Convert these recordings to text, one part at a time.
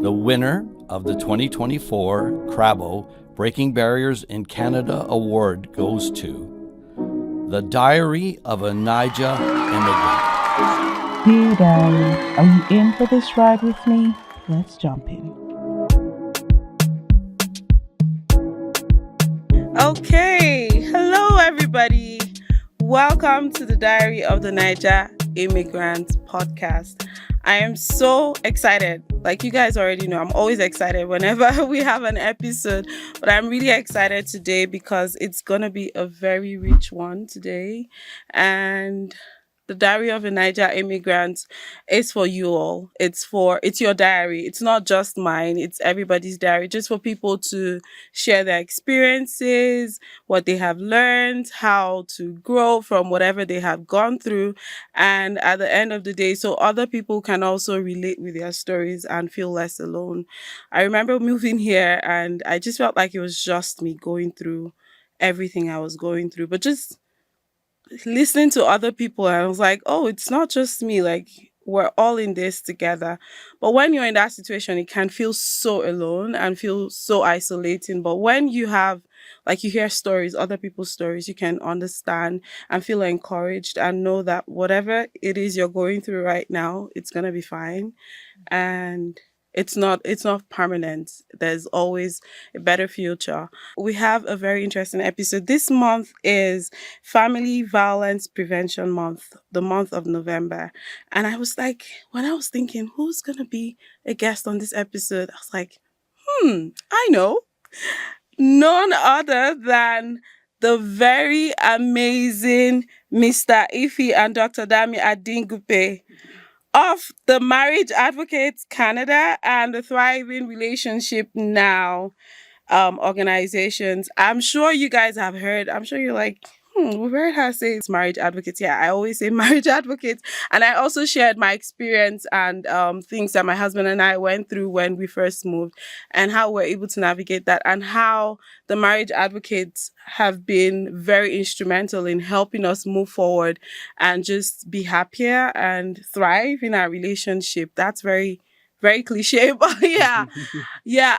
The winner of the 2024 Crabbo Breaking Barriers in Canada Award goes to The Diary of a Niger Immigrant. Dear Diary, are you in for this ride with me? Let's jump in. Okay, hello everybody. Welcome to the Diary of the Niger Immigrant podcast. I am so excited. Like you guys already know, I'm always excited whenever we have an episode, but I'm really excited today because it's going to be a very rich one today. And the Diary of a Niger Immigrant is for you all. It's your diary. It's not just mine. It's everybody's diary, just for people to share their experiences, what they have learned, how to grow from whatever they have gone through. And at the end of the day, so other people can also relate with their stories and feel less alone. I remember moving here and I just felt like it was just me going through everything I was going through, but just listening to other people, I was like, oh, it's not just me. Like, we're all in this together. But when you're in that situation, it can feel so alone and feel so isolating. But when you have, like, you hear stories, other people's stories, you can understand and feel encouraged and know that whatever it is you're going through right now, it's going to be fine. And it's not permanent. There's always a better future. We have a very interesting episode. This month is Family Violence Prevention Month, the month of November. And I was like, when I was thinking, who's going to be a guest on this episode? I was like, I know. None other than the very amazing Mr. Ife and Dr. Dami Adingupu of TheMarriageAdvocates Canada and the ThrivingRelationshipsNow organizations. I'm sure you guys have heard. I'm sure you're like, we've heard her say it's marriage advocates. Yeah, I always say marriage advocates. And I also shared my experience and things that my husband and I went through when we first moved and how we're able to navigate that and how the marriage advocates have been very instrumental in helping us move forward and just be happier and thrive in our relationship. That's very, very cliche, but yeah,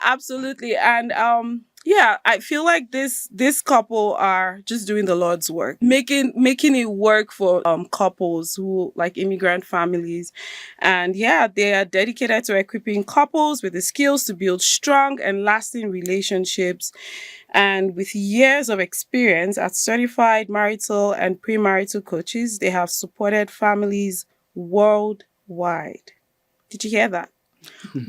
absolutely. And I feel like this couple are just doing the Lord's work, making it work for couples who like immigrant families. And they are dedicated to equipping couples with the skills to build strong and lasting relationships. And with years of experience as certified marital and premarital coaches, they have supported families worldwide. Did you hear that?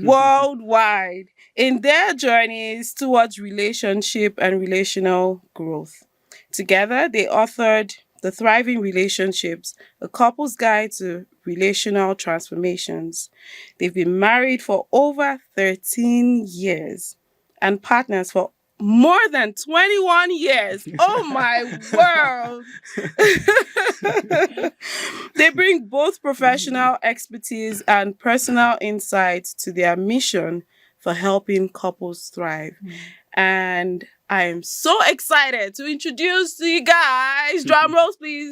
Worldwide in their journeys towards relationship and relational growth. Together, they authored The Thriving Relationships, a couple's guide to relational transformations. They've been married for over 13 years and partners for more than 21 years. Oh my world. They bring both professional expertise and personal insights to their mission for helping couples thrive. And I am so excited to introduce to you guys, drum rolls please,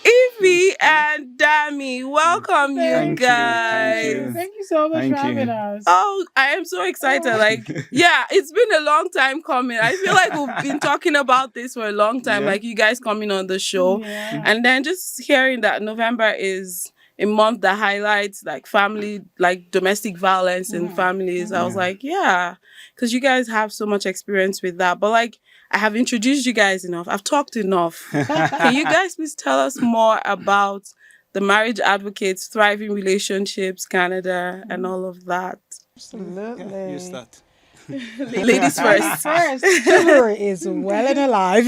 Ife and Dami. Welcome you guys. Thank you so much for having us. Oh, I am so excited. Like, it's been a long time coming. I feel like we've been talking about this for a long time, like you guys coming on the show. And then just hearing that November is a month that highlights like family, like domestic violence in families. I was like, because you guys have so much experience with that. But like, I have introduced you guys enough. I've talked enough. Can you guys please tell us more about the Marriage Advocates, Thriving Relationships Canada, and all of that? Absolutely. Yeah, you start. Ladies first. Chivalry is well and alive.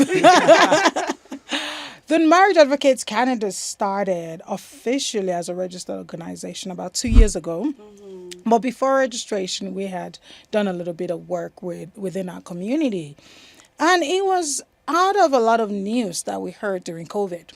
The Marriage Advocates Canada started officially as a registered organization about 2 years ago. But before registration, we had done a little bit of work within our community. And it was out of a lot of news that we heard during COVID,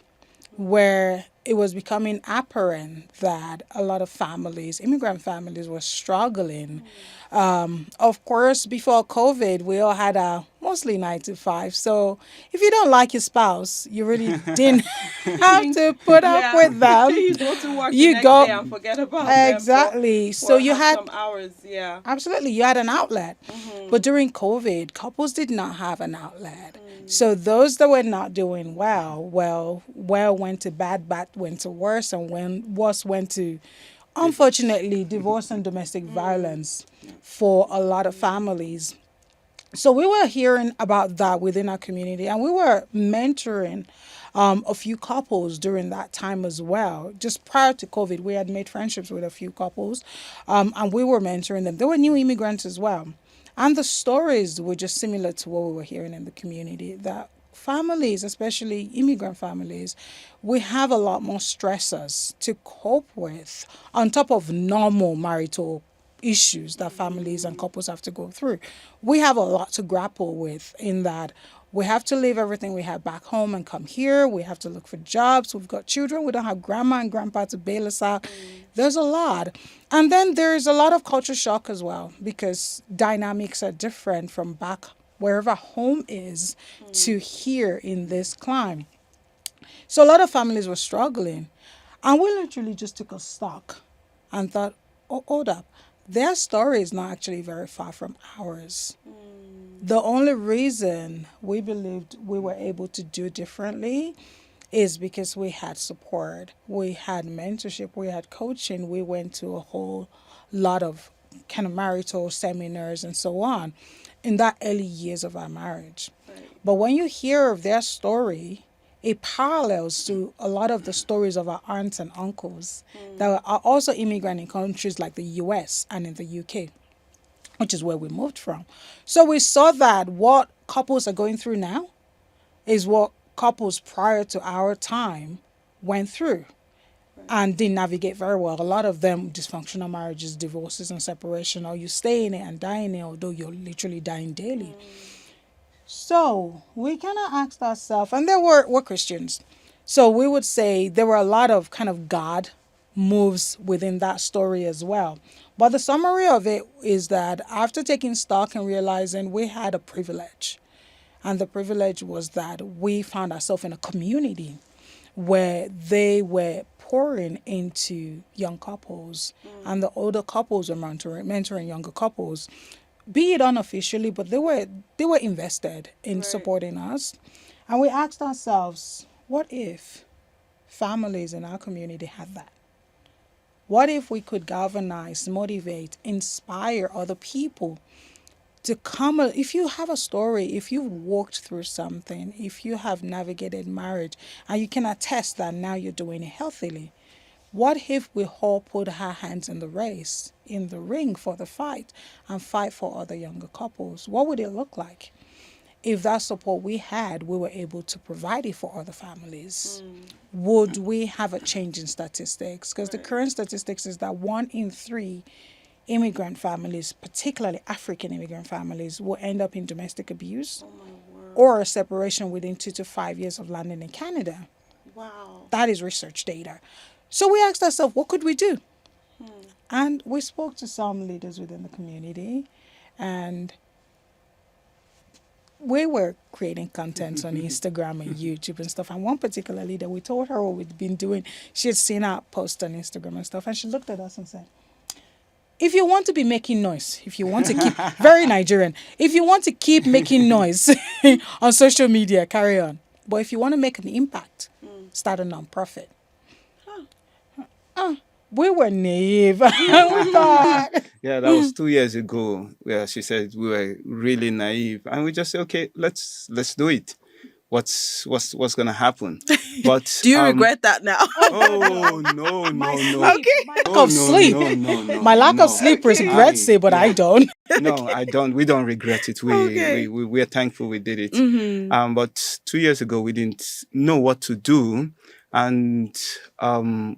where it was becoming apparent that a lot of families, immigrant families, were struggling. Of course, before COVID, we all had our mostly 9 to 5. So if you don't like your spouse, you really didn't have to put up with them. You go to work the You next go day and forget about them exactly. for So you have had some hours. Yeah. absolutely you had an outlet. But during COVID, couples did not have an outlet. So those that were not doing well went to bad went to worse, and when worse went to, unfortunately, divorce and domestic violence for a lot of families. So we were hearing about that within our community, and we were mentoring a few couples during that time as well. Just prior to COVID, we had made friendships with a few couples, and we were mentoring them. They were new immigrants as well, and the stories were just similar to what we were hearing in the community. That families, especially immigrant families, we have a lot more stressors to cope with on top of normal marital issues that families and couples have to go through. We have a lot to grapple with in that we have to leave everything we have back home and come here. We have to look for jobs. We've got children. We don't have grandma and grandpa to bail us out. There's a lot. And then there's a lot of culture shock as well, because dynamics are different from back wherever home is to here in this climb. So a lot of families were struggling. And we literally just took a stock and thought, oh, hold up, their story is not actually very far from ours. The only reason we believed we were able to do differently is because we had support, we had mentorship, we had coaching, we went to a whole lot of kind of marital seminars and so on in that early years of our marriage. But when you hear of their story, it parallels to a lot of the stories of our aunts and uncles that are also immigrant in countries like the US and in the UK, which is where we moved from. So we saw that what couples are going through now is what couples prior to our time went through and didn't navigate very well. A lot of them dysfunctional marriages, divorces and separation, or you stay in it and die in it, although you're literally dying daily. So we kind of asked ourselves, and there were Christians. So we would say there were a lot of kind of God moves within that story as well. But the summary of it is that after taking stock and realizing we had a privilege, and the privilege was that we found ourselves in a community where they were pouring into young couples, and the older couples were mentoring younger couples, be it unofficially, but they were invested in supporting us. And we asked ourselves, what if families in our community had that? What if we could galvanize, motivate, inspire other people to come? If you have a story, if you've walked through something, if you have navigated marriage, and you can attest that now you're doing it healthily, what if we all put our hands in the race, in the ring for the fight, and fight for other younger couples? What would it look like? If that support we had, we were able to provide it for other families. Would we have a change in statistics? Because the current statistics is that 1 in 3 immigrant families, particularly African immigrant families, will end up in domestic abuse or a separation within 2 to 5 years of landing in Canada. Wow. That is research data. So we asked ourselves, what could we do? And we spoke to some leaders within the community, and we were creating content on Instagram and YouTube and stuff. And one particular leader, we told her what we'd been doing. She had seen our post on Instagram and stuff, and she looked at us and said, if you want to be making noise, if you want to keep, very Nigerian, if you want to keep making noise on social media, carry on. But if you want to make an impact, start a nonprofit. We were naive. We thought, Yeah, that was 2 years ago. Where she said we were really naive, and we just said, okay, let's do it. What's gonna happen? But Do you regret that now? Oh no, no, no. Okay. my lack Oh, of no, sleep. no, My lack no. of sleep regrets it, but I don't. No, I don't. We don't regret it. Okay. We're thankful we did it. But 2 years ago, we didn't know what to do, and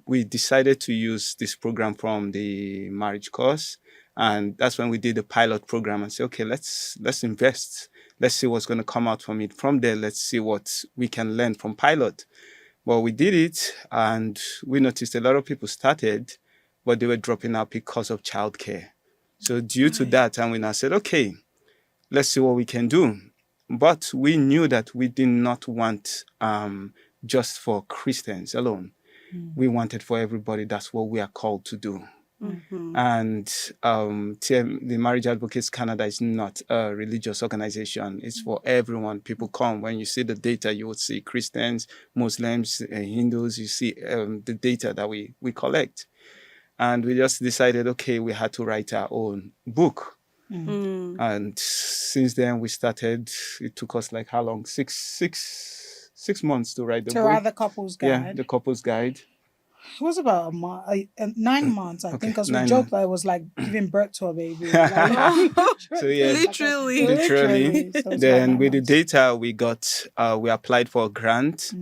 we decided to use this program from the marriage course, and that's when we did the pilot program and say, okay, let's invest. Let's see what's going to come out from it. From there, let's see what we can learn from pilot. Well, we did it, and we noticed a lot of people started, but they were dropping out because of childcare. So due to that, and we now said, okay, let's see what we can do. But we knew that we did not want just for Christians alone. We wanted for everybody. That's what we are called to do. And the Marriage Advocates Canada is not a religious organization. It's for everyone. People come. When you see the data, you will see Christians, Muslims, Hindus. You see the data that we collect. And we just decided, okay, we had to write our own book. And since then, we started. It took us like how long? Six months to write the book. To write the couple's guide. Yeah, the couple's guide. It was about a month, 9 months, I think, because we 9 joked that it was like giving birth to a baby. Like, So yeah, Literally. Literally. So it's then about with the 9 months. data we got, we applied for a grant,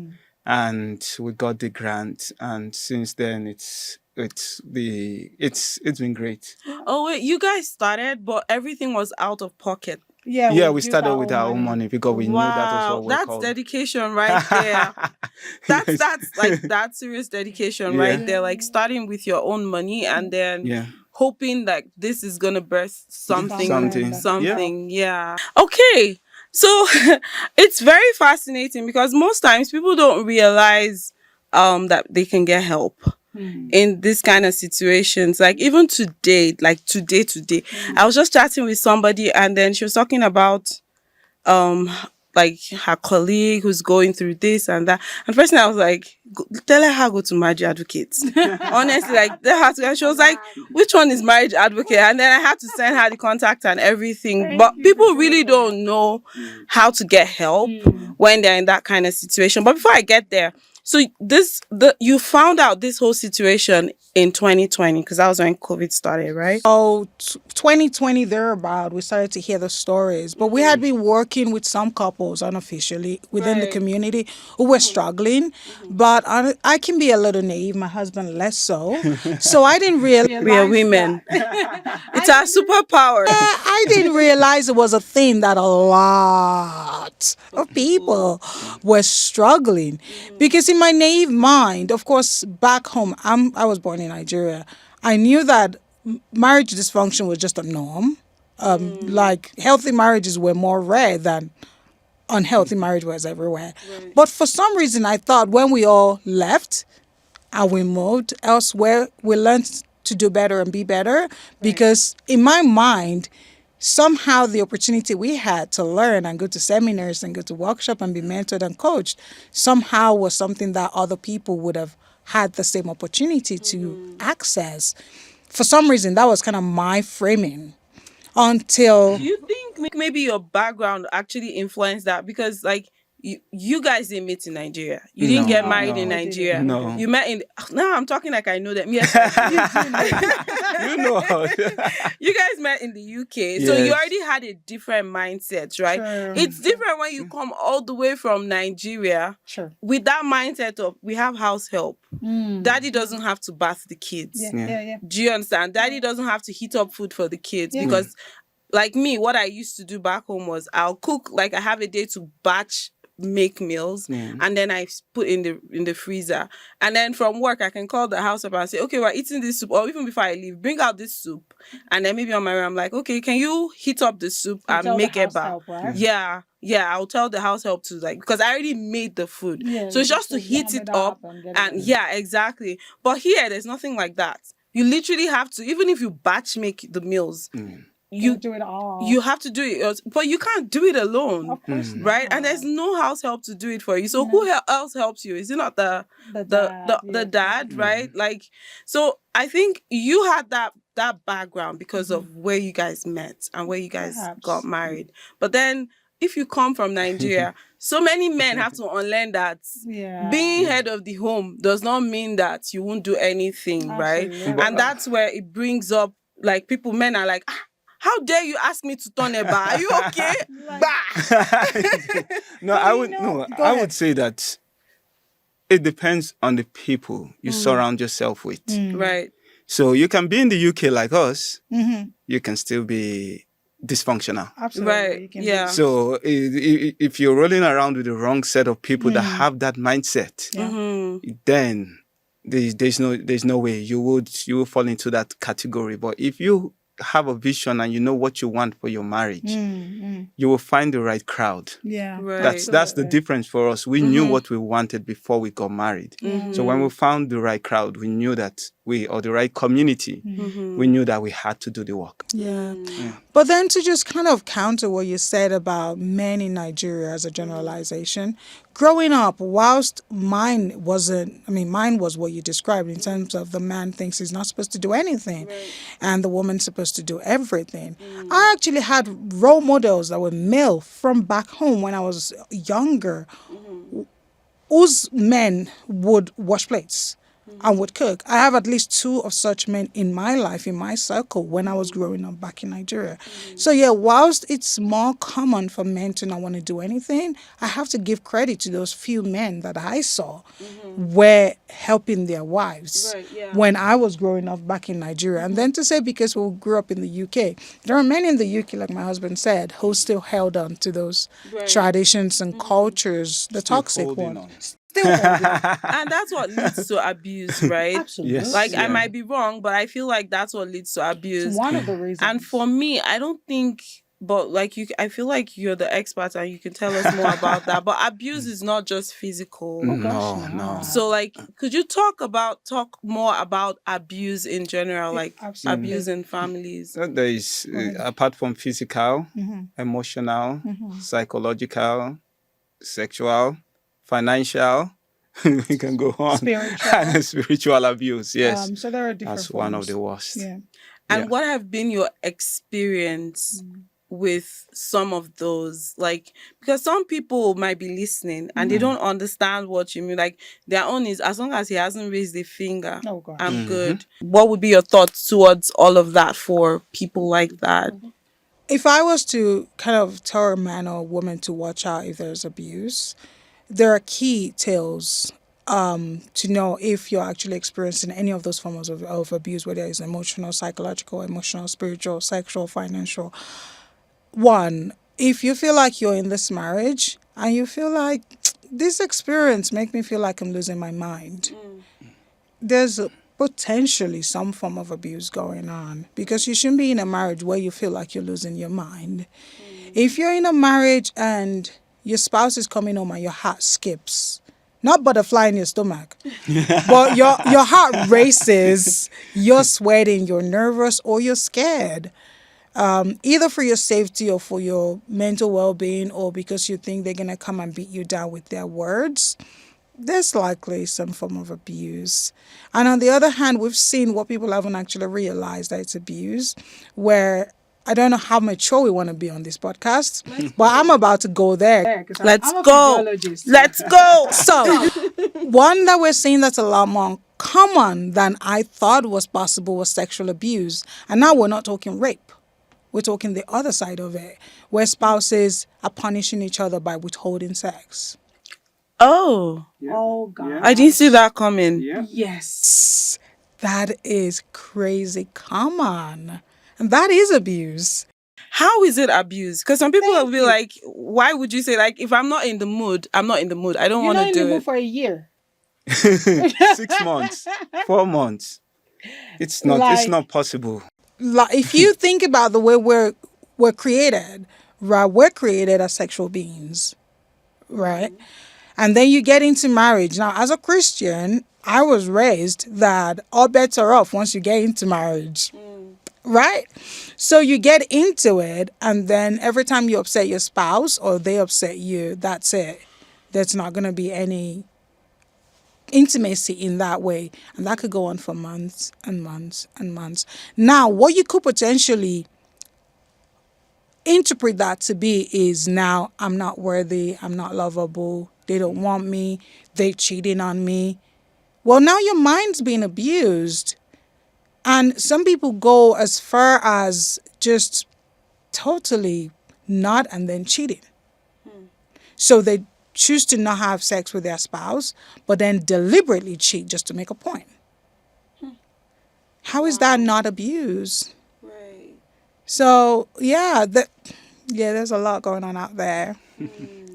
and we got the grant. And since then, it's been great. Oh wait, you guys started, but everything was out of pocket. Yeah, We used started our with our own money because we knew that was what we're that's called. dedication right there. Yes. That's like that serious dedication right there. Like starting with your own money and then Yeah. hoping that this is gonna birth something. Something. Yeah. Okay. So it's very fascinating because most times people don't realize that they can get help in this kind of situations. Like even today, I was just chatting with somebody and then she was talking about like her colleague who's going through this and that. And first thing I was like, tell her go to Marriage Advocates. Honestly, like tell her to, and she was like, which one is Marriage Advocate? And then I had to send her the contact and everything. But people really don't know how to get help when they're in that kind of situation. But before I get there, so you found out this whole situation in 2020 because that was when COVID started, right? So 2020 thereabout, we started to hear the stories. But we had been working with some couples unofficially within the community who were struggling. But I can be a little naive, my husband less so. So I didn't realize We are women. It's our superpower. I didn't realize it was a thing that a lot of people were struggling. Because in my naive mind, of course, back home, I was born in Nigeria. I knew that marriage dysfunction was just a norm. Like healthy marriages were more rare than unhealthy marriage was everywhere. But for some reason, I thought when we all left and we moved elsewhere, we learned to do better and be better. Because in my mind, somehow the opportunity we had to learn and go to seminars and go to workshops and be mentored and coached somehow was something that other people would have had the same opportunity to access. For some reason, that was kind of my framing until... Do you think maybe your background actually influenced that? Because like you guys didn't meet in Nigeria. You didn't get married in Nigeria. No. You met in... Now I'm talking like I know them. Yes, You know how. you guys met in the UK. So you Yes. already had a different mindset, right? Sure. It's different when you come all the way from Nigeria Sure. with that mindset of we have house help. Daddy doesn't have to bath the kids. Yeah. Do you understand? Daddy doesn't have to heat up food for the kids because like me, what I used to do back home was I'll cook, like I have a day to batch make meals and then I put in the freezer, and then from work I can call the house up and say, okay, we're eating this soup, or even before I leave, bring out this soup, and then maybe on my way I'm like, okay, can you heat up the soup and make it back? Right? Yeah, I'll tell the house help to, like, because I already made the food, so it's just to heat it up and yeah, exactly. But here there's nothing like that. You literally have to, even if you batch make the meals, you do it all. You have to do it, but you can't do it alone, Of course not. right? And there's no house help to do it for you. So who else helps you? Is it not the dad, right? Like, so I think you had that background because of where you guys met and where you guys got married. But then if you come from Nigeria, so many men have to unlearn that being head of the home does not mean that you won't do anything, right? And that's where it brings up, like, men are like, how dare you ask me to turn a bar? Are you okay? No, I would say that it depends on the people you surround yourself with. Right. So you can be in the UK like us, you can still be dysfunctional. Absolutely. Right. You can Yeah. So if you're rolling around with the wrong set of people that have that mindset, then there's no way you will fall into that category. But if you have a vision and you know what you want for your marriage, you will find the right crowd. Yeah. Right. That's the difference for us. We knew what we wanted before we got married. So when we found the right crowd, we knew that or the right community, we knew that we had to do the work. Yeah. But then to just kind of counter what you said about men in Nigeria as a generalization, growing up, whilst mine was what you described in terms of the man thinks he's not supposed to do anything and the woman's supposed to do everything. I actually had role models that were male from back home when I was younger, whose men would wash plates and would cook. I have at least 2 of such men in my life, in my circle, when I was growing up back in Nigeria. So yeah, whilst it's more common for men to not want to do anything, I have to give credit to those few men that I saw were helping their wives when I was growing up back in Nigeria. And then to say, because we grew up in the UK, there are men in the UK, like my husband said, who still held on to those traditions and cultures, the toxic holding ones. on. And that's what leads to abuse, right? Absolutely. Yes. Like, I Yeah. might be wrong, but I feel like that's what leads to abuse. It's one of the reasons. And for me, I don't think, but like I feel like you're the expert and you can tell us more about that. But abuse is not just physical. No. So, like, could you talk more about abuse in general, like Absolutely. abuse in families? So there is, apart from physical, emotional, psychological, sexual, financial, we can go on. Spiritual abuse, yes. So there are different That's one of forms. the worst. Yeah. And Yeah. what have been your experience with some of those? Like, because some people might be listening and they don't understand what you mean. Like, their own is, as long as he hasn't raised a finger, Oh, God. I'm good. What would be your thoughts towards all of that for people like that? If I was to kind of tell a man or a woman to watch out if there's abuse, there are key tales to know if you're actually experiencing any of those forms of abuse, whether it's emotional, psychological, spiritual, sexual, financial. One, if you feel like you're in this marriage and you feel like this experience makes me feel like I'm losing my mind, there's potentially some form of abuse going on, because you shouldn't be in a marriage where you feel like you're losing your mind. If you're in a marriage and your spouse is coming home and your heart skips, not butterfly in your stomach, but your heart races, you're sweating, you're nervous, or you're scared, either for your safety or for your mental well-being, or because you think they're going to come and beat you down with their words, there's likely some form of abuse. And on the other hand, we've seen what people haven't actually realized that it's abuse, where I don't know how mature we want to be on this podcast, but I'm about to go there. Let's go. Let's go. So, one that we're seeing that's a lot more common than I thought was possible was sexual abuse. And now we're not talking rape. We're talking the other side of it, where spouses are punishing each other by withholding sex. Oh, Oh, God. I didn't see that coming. Yes. That is crazy common. And that is abuse. How is it abuse? Because some people will be like, why would you say, like, if I'm not in the mood, I'm not in the mood. I don't want to do it. for a year. 6 months, 4 months. It's not possible. Like, if you think about the way we're created, right? We're created as sexual beings, right? And then you get into marriage. Now, as a Christian, I was raised that all bets are off once you get into marriage, right? So you get into it, and then every time you upset your spouse or they upset you, that's it. There's not going to be any intimacy in that way. And that could go on for months and months and months. Now, what you could potentially interpret that to be is, now I'm not worthy, I'm not lovable, they don't want me, they're cheating on me. Well, now your mind's being abused. And some people go as far as just totally not and then cheating. So they choose to not have sex with their spouse, but then deliberately cheat just to make a point. How is that not abuse? Right. So, there's a lot going on out there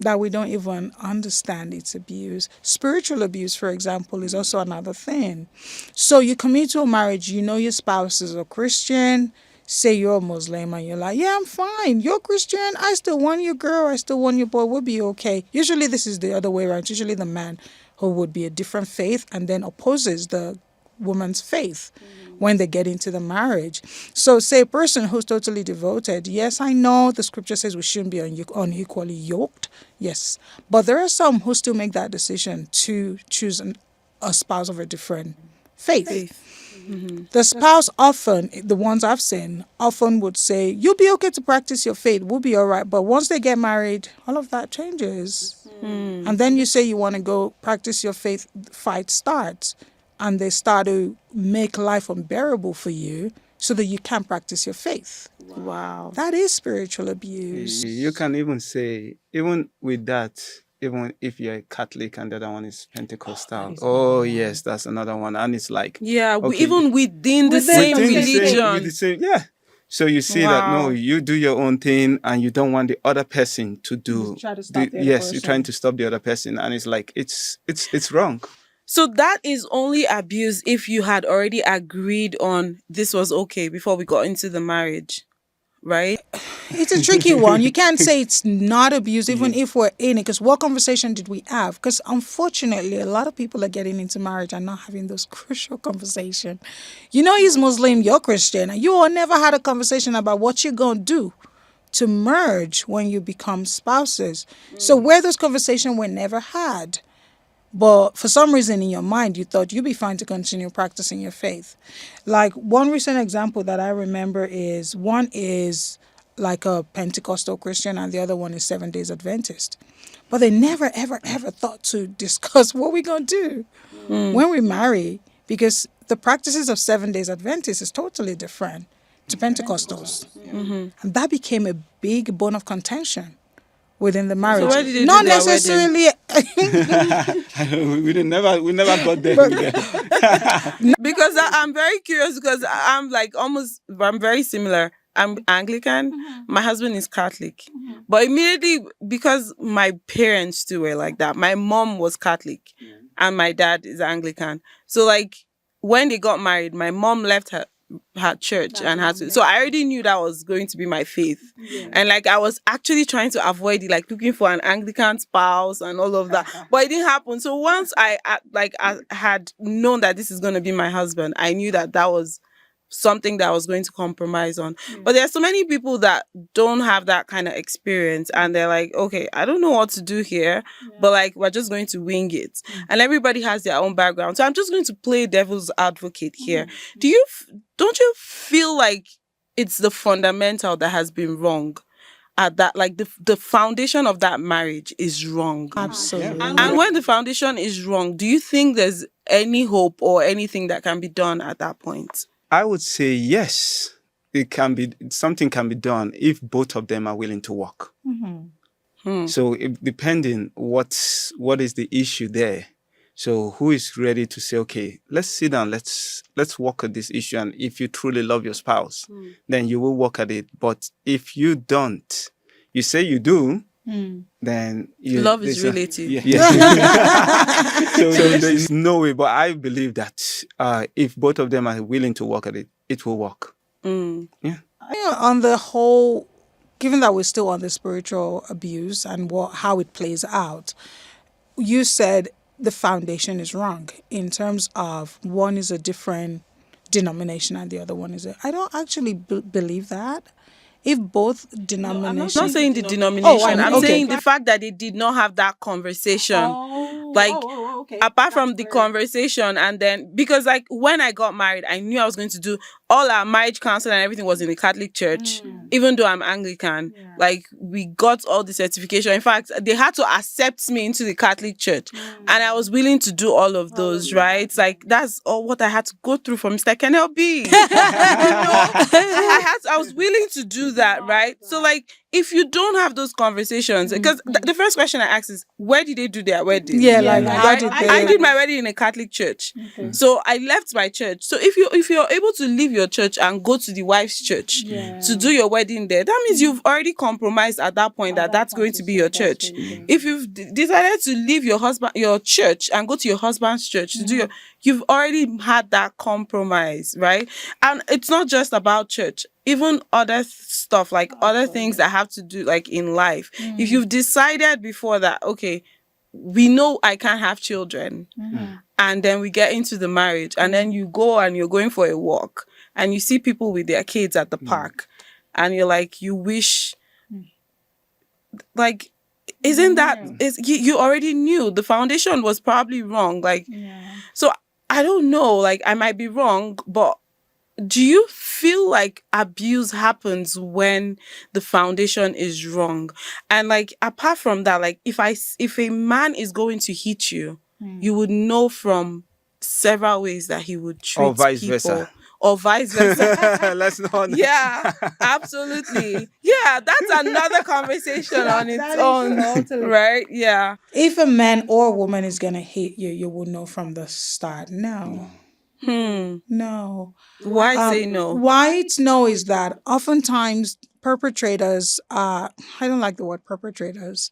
that we don't even understand it's abuse. Spiritual abuse, for example, is also another thing. So you commit to a marriage, you know your spouse is a Christian, say you're a Muslim and you're like, yeah, I'm fine. You're Christian. I still want your girl. I still want your boy. We'll be okay. Usually this is the other way around. Usually the man who would be a different faith and then opposes the woman's faith when they get into the marriage. So say a person who's totally devoted. Yes, I know the scripture says we shouldn't be unequally yoked. Yes. But there are some who still make that decision to choose a spouse of a different faith. The spouse often, the ones I've seen, often would say, you'll be okay to practice your faith, we'll be all right. But once they get married, all of that changes. And then you say you want to go practice your faith, fight starts. And they start to make life unbearable for you so that you can't practice your faith. Wow. That is spiritual abuse. You can even say, even with that, even if you're a Catholic and the other one is Pentecostal, yes, that's another one. And it's like, Yeah, okay, even within the same within religion. with the same, yeah. So you see that, no, you do your own thing and you don't want the other person to do. You try to stop the other yes, person. you're trying to stop the other person. And it's like, it's wrong. So that is only abuse if you had already agreed on this was okay before we got into the marriage, right? It's a tricky one. You can't say it's not abuse even if we're in it. Because what conversation did we have? Because unfortunately, a lot of people are getting into marriage and not having those crucial conversations. You know he's Muslim, you're Christian. And you all never had a conversation about what you're going to do to merge when you become spouses. So where those conversations were never had. But for some reason in your mind, you thought you'd be fine to continue practicing your faith. Like one recent example that I remember is one is like a Pentecostal Christian and the other one is 7 Days Adventist. But they never, ever, ever thought to discuss what we're going to do when we marry, because the practices of 7 Days Adventists is totally different to Pentecostals. And that became a big bone of contention within the marriage. So where did they Not do their necessarily we never got there. Because I'm very curious because I'm very similar. I'm Anglican. My husband is Catholic. But immediately, because my parents too were like that, my mom was Catholic and my dad is Anglican. So like when they got married, my mom left her church and had to. So I already knew that was going to be my faith. And like I was actually trying to avoid it, like looking for an Anglican spouse and all of that. But it didn't happen. So once I had known that this is going to be my husband, I knew that was something that I was going to compromise on. But there are so many people that don't have that kind of experience and they're like, okay, I don't know what to do here, but like we're just going to wing it. And everybody has their own background. So I'm just going to play devil's advocate here. Don't you feel like it's the fundamental that has been wrong? At that, like the foundation of that marriage is wrong. Absolutely. And when the foundation is wrong, do you think there's any hope or anything that can be done at that point? I would say yes. Something can be done if both of them are willing to work. So depending what is the issue there. So who is ready to say, okay, let's sit down, let's work at this issue. And if you truly love your spouse, then you will work at it. But if you don't, you say you do, then love is relative. So there's no way. But I believe that if both of them are willing to work at it, it will work. Yeah. On the whole, given that we're still on the spiritual abuse and how it plays out, you said the foundation is wrong in terms of one is a different denomination and the other one is I don't actually believe that. If both denominations... I'm not saying the denomination. I'm okay. saying the fact that they did not have that conversation. Okay. Apart from the conversation, and then, because like when I got married, I knew I was going to do all our marriage counseling and everything was in the Catholic church, even though I'm Anglican. Like we got all the certification. In fact, they had to accept me into the Catholic church, and I was willing to do all of those, right? Like that's all what I had to go through for Mr. Kennel B. I was willing to do that, right? So like, if you don't have those conversations, because the first question I ask is, where did they do their wedding? How did they? I did my wedding in a Catholic church. So I left my church. So if you're able to leave your church and go to the wife's church to do your wedding there, that means you've already compromised at that point that's going to be your church. If you've decided to leave your church and go to your husband's church to do you've already had that compromise, right? And it's not just about church, even other stuff, like other things that have to do like in life. If you've decided before that, okay, we know I can't have children, and then we get into the marriage, and then you go and you're going for a walk and you see people with their kids at the park, and you're like, you wish, like, isn't that, is you already knew the foundation was probably wrong, like, so I don't know, like, I might be wrong, but do you feel like abuse happens when the foundation is wrong? And like, apart from that, like, if a man is going to hit you, you would know from several ways that he would treat Or vice people. versa. Or vice versa. Let's not. Yeah, absolutely. Yeah, that's another conversation on its own. Totally. Right? Yeah. If a man or a woman is gonna hit you, you will know from the start. No. No. Why say no? Why it's no is that oftentimes perpetrators I don't like the word perpetrators.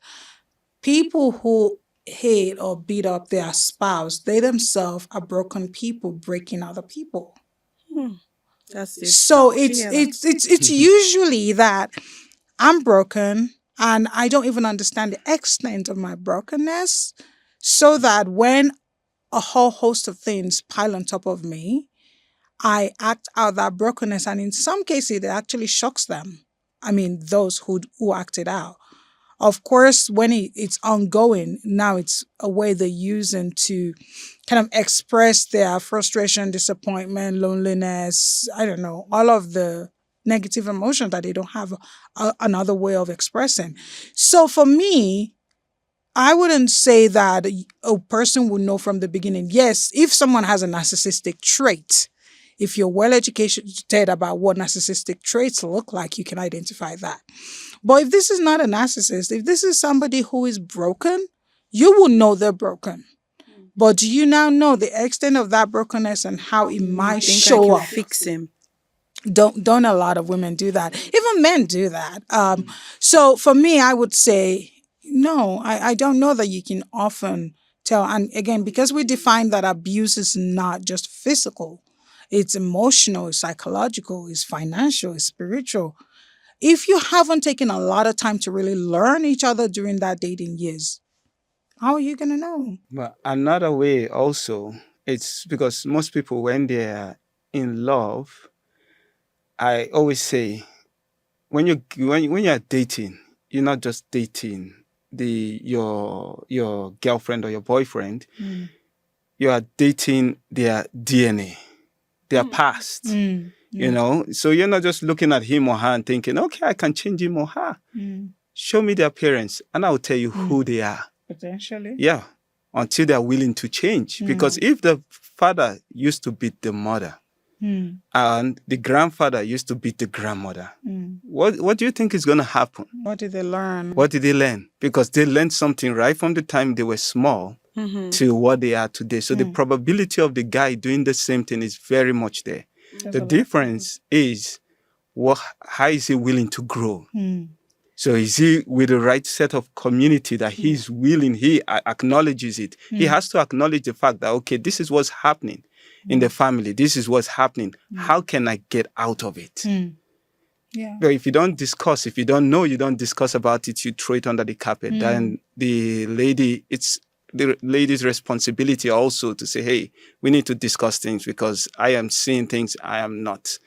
People who hate or beat up their spouse, they themselves are broken people breaking other people. That's it. So it's usually that I'm broken and I don't even understand the extent of my brokenness, so that when a whole host of things pile on top of me, I act out that brokenness, and in some cases it actually shocks them. I mean, those who acted out. Of course, when it's ongoing, now it's a way they're using to kind of express their frustration, disappointment, loneliness, I don't know, all of the negative emotions that they don't have another way of expressing. So for me, I wouldn't say that a person would know from the beginning. Yes, if someone has a narcissistic trait, if you're well educated about what narcissistic traits look like, you can identify that. But if this is not a narcissist, if this is somebody who is broken, you will know they're broken. But do you now know the extent of that brokenness and how it might show up? Fix him. Don't a lot of women do that? Even men do that. So for me, I would say, no, I don't know that you can often tell. And again, because we define that abuse is not just physical, it's emotional, it's psychological, it's financial, it's spiritual. If you haven't taken a lot of time to really learn each other during that dating years, how are you going to know? But another way also, it's because most people, when they're in love, I always say, when you're dating, you're not just dating your girlfriend or your boyfriend. You are dating their DNA, their past. You know, so you're not just looking at him or her and thinking, okay, I can change him or her. Show me their parents, and I'll tell you who they are. Potentially. Yeah, until they're willing to change. Because if the father used to beat the mother, and the grandfather used to beat the grandmother, what do you think is going to happen? What did they learn? What did they learn? Because they learned something right from the time they were small to what they are today. So the probability of the guy doing the same thing is very much there. The difference is how is he willing to grow? So is he with the right set of community that he's willing, he acknowledges it. He has to acknowledge the fact that, okay, this is what's happening in the family. This is what's happening. How can I get out of it? Yeah. But if you don't discuss, if you don't know, you don't discuss about it, you throw it under the carpet, then it's the lady's responsibility also to say, hey, we need to discuss things because I am seeing things I'm not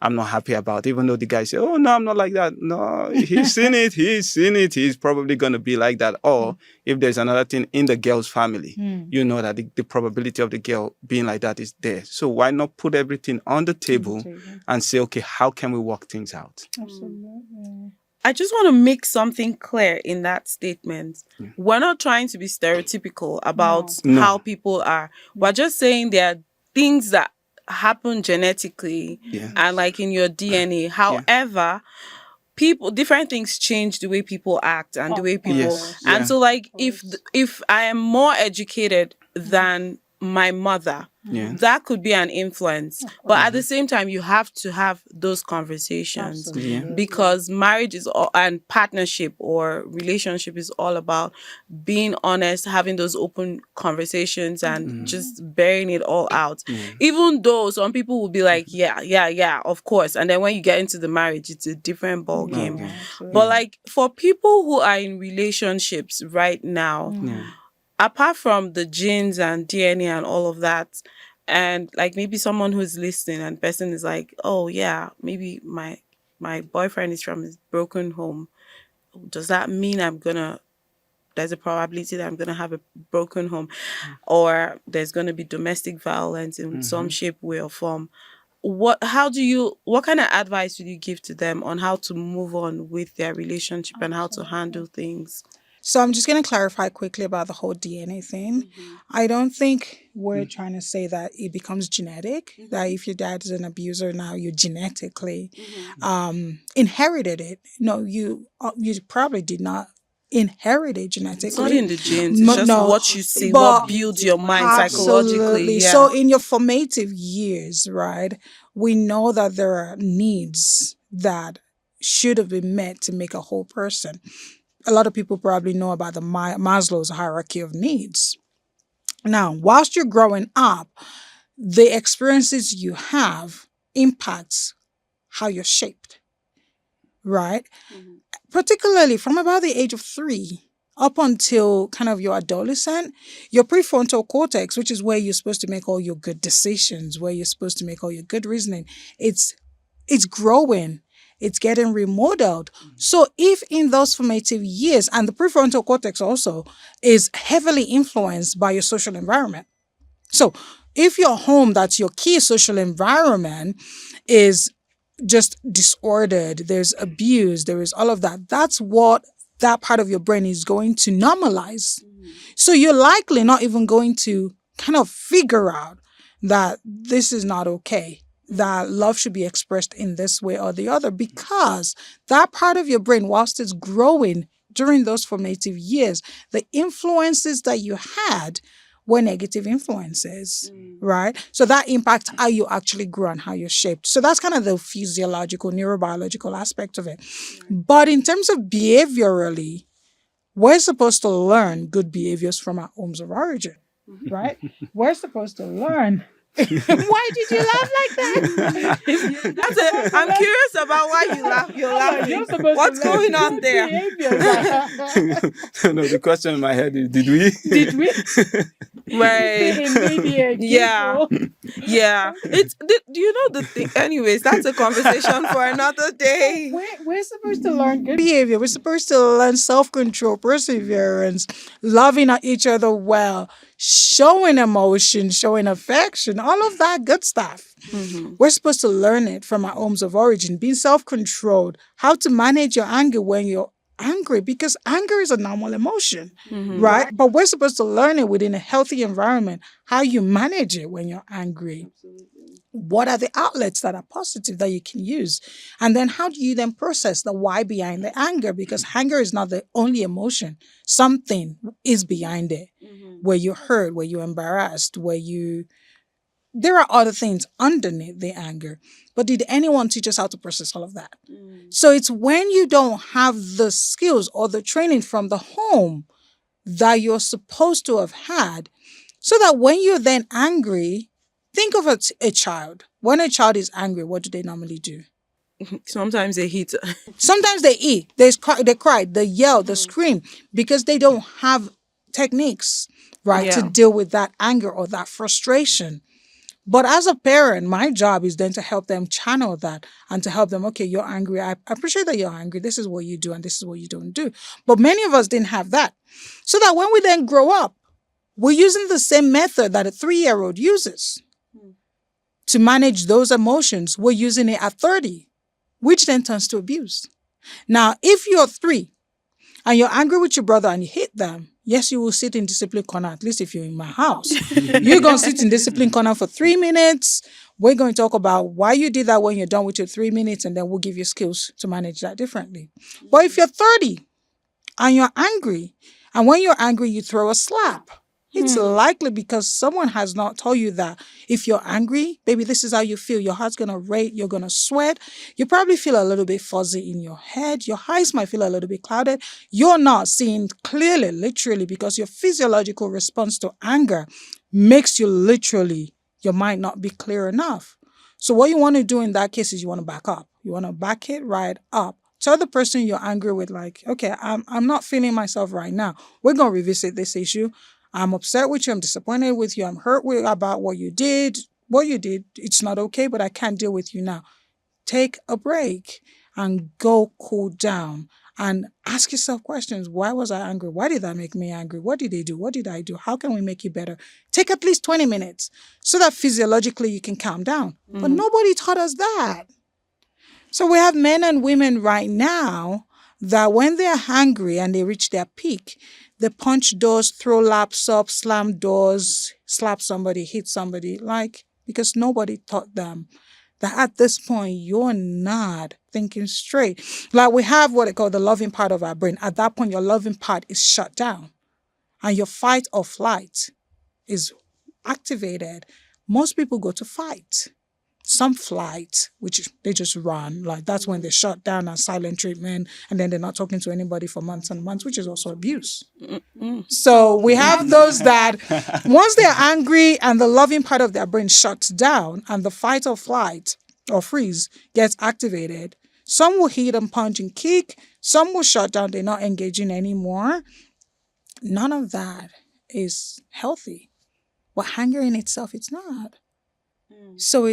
happy about. Even though the guy say, oh, no, I'm not like that. No, he's seen it. He's probably going to be like that. Or if there's another thing in the girl's family, you know that the probability of the girl being like that is there. So why not put everything on the table and say, okay, how can we work things out? Absolutely. I just want to make something clear in that statement. We're not trying to be stereotypical about how people are. We're just saying there are things that happen genetically and like in your DNA. However, different things change the way people act and the way people. And so like if I am more educated than my mother. Yeah. That could be an influence. But at the same time, you have to have those conversations. Absolutely. Yeah. Because marriage is all, and partnership or relationship is all about being honest, having those open conversations and just bearing it all out. Even though some people will be like, yeah, of course. And then when you get into the marriage, it's a different ball game. Okay. But like for people who are in relationships right now, Yeah. apart from the genes and DNA and all of that, and like maybe someone who's listening and person is like, oh yeah, maybe my boyfriend is from a broken home. Does that mean there's a probability that I'm gonna have a broken home, or there's gonna be domestic violence in some shape, way, or form? What kind of advice would you give to them on how to move on with their relationship and how to handle things? So I'm just going to clarify quickly about the whole DNA thing. I don't think we're trying to say that it becomes genetic, that if your dad is an abuser now, you genetically inherited it. No, you probably did not inherit it genetically. It's not in the genes. It's just what you see, what builds your mind psychologically. Yeah. So in your formative years, right, we know that there are needs that should have been met to make a whole person. A lot of people probably know about the Maslow's hierarchy of needs. Now, whilst you're growing up, the experiences you have impacts how you're shaped, right? Particularly from about the age of 3 up until kind of your adolescent, your prefrontal cortex, which is where you're supposed to make all your good decisions, where you're supposed to make all your good reasoning, it's growing. It's getting remodeled. So if in those formative years, and the prefrontal cortex also is heavily influenced by your social environment. So if your home, that's your key social environment, is just disordered, there's abuse, there is all of that, that's what that part of your brain is going to normalize. So you're likely not even going to kind of figure out that this is not okay, that love should be expressed in this way or the other, because that part of your brain, whilst it's growing during those formative years, the influences that you had were negative influences, right? So that impacts how you actually grow and how you're shaped. So that's kind of the physiological, neurobiological aspect of it. But in terms of behaviorally, we're supposed to learn good behaviors from our homes of origin, right? We're supposed to learn. Why did you laugh like that? I'm curious about why you laugh. You're laughing. What's going on there? No, the question in my head is, did we? Did we? Right. Yeah. Yeah. Do you know the thing? Anyways, that's a conversation for another day. We're supposed to learn good behavior. We're supposed to learn self-control, perseverance, loving each other well, showing emotion, showing affection, all of that good stuff. We're supposed to learn it from our homes of origin, being self-controlled, how to manage your anger when you're angry, because anger is a normal emotion, right? But we're supposed to learn it within a healthy environment, how you manage it when you're angry. What are the outlets that are positive that you can use? And then how do you then process the why behind the anger? Because anger is not the only emotion. Something is behind it, where you're hurt, where you're embarrassed, there are other things underneath the anger. But did anyone teach us how to process all of that? So it's when you don't have the skills or the training from the home that you're supposed to have had, so that when you're then angry, think of a child. When a child is angry, what do they normally do? Sometimes they hit. Sometimes they eat, they cry, they yell, they scream, because they don't have techniques, right, to deal with that anger or that frustration. But as a parent, my job is then to help them channel that and to help them, okay, you're angry. I appreciate that you're angry. This is what you do and this is what you don't do. But many of us didn't have that. So that when we then grow up, we're using the same method that a 3-year-old uses to manage those emotions. We're using it at 30, which then turns to abuse. Now, if you're 3 and you're angry with your brother and you hit them, yes, you will sit in discipline corner, at least if you're in my house. You're going to sit in discipline corner for 3 minutes. We're going to talk about why you did that when you're done with your 3 minutes, and then we'll give you skills to manage that differently. But if you're 30 and you're angry, and when you're angry, you throw a slap, It's likely because someone has not told you that if you're angry, baby, this is how you feel. Your heart's going to rate. You're going to sweat. You probably feel a little bit fuzzy in your head. Your eyes might feel a little bit clouded. You're not seeing clearly, literally, because your physiological response to anger makes you literally, your mind not be clear enough. So what you want to do in that case is you want to back up. You want to back it right up. Tell the person you're angry with, like, okay, I'm not feeling myself right now. We're going to revisit this issue. I'm upset with you. I'm disappointed with you. I'm hurt about what you did. What you did, it's not okay, but I can't deal with you now. Take a break and go cool down and ask yourself questions. Why was I angry? Why did that make me angry? What did they do? What did I do? How can we make it better? Take at least 20 minutes so that physiologically you can calm down. But nobody taught us that. So we have men and women right now that when they're hungry and they reach their peak, they punch doors, throw laps up, slam doors, slap somebody, hit somebody, because nobody taught them that at this point, you're not thinking straight. Like we have what they call the loving part of our brain. At that point, your loving part is shut down and your fight or flight is activated. Most people go to fight. Some flight, which they just run, like that's when they shut down and silent treatment, and then they're not talking to anybody for months and months, which is also abuse. So we have those that once they're angry and the loving part of their brain shuts down and the fight or flight or freeze gets activated, some will hit and punch and kick, some will shut down, they're not engaging anymore. None of that is healthy. But anger in itself, it's not. So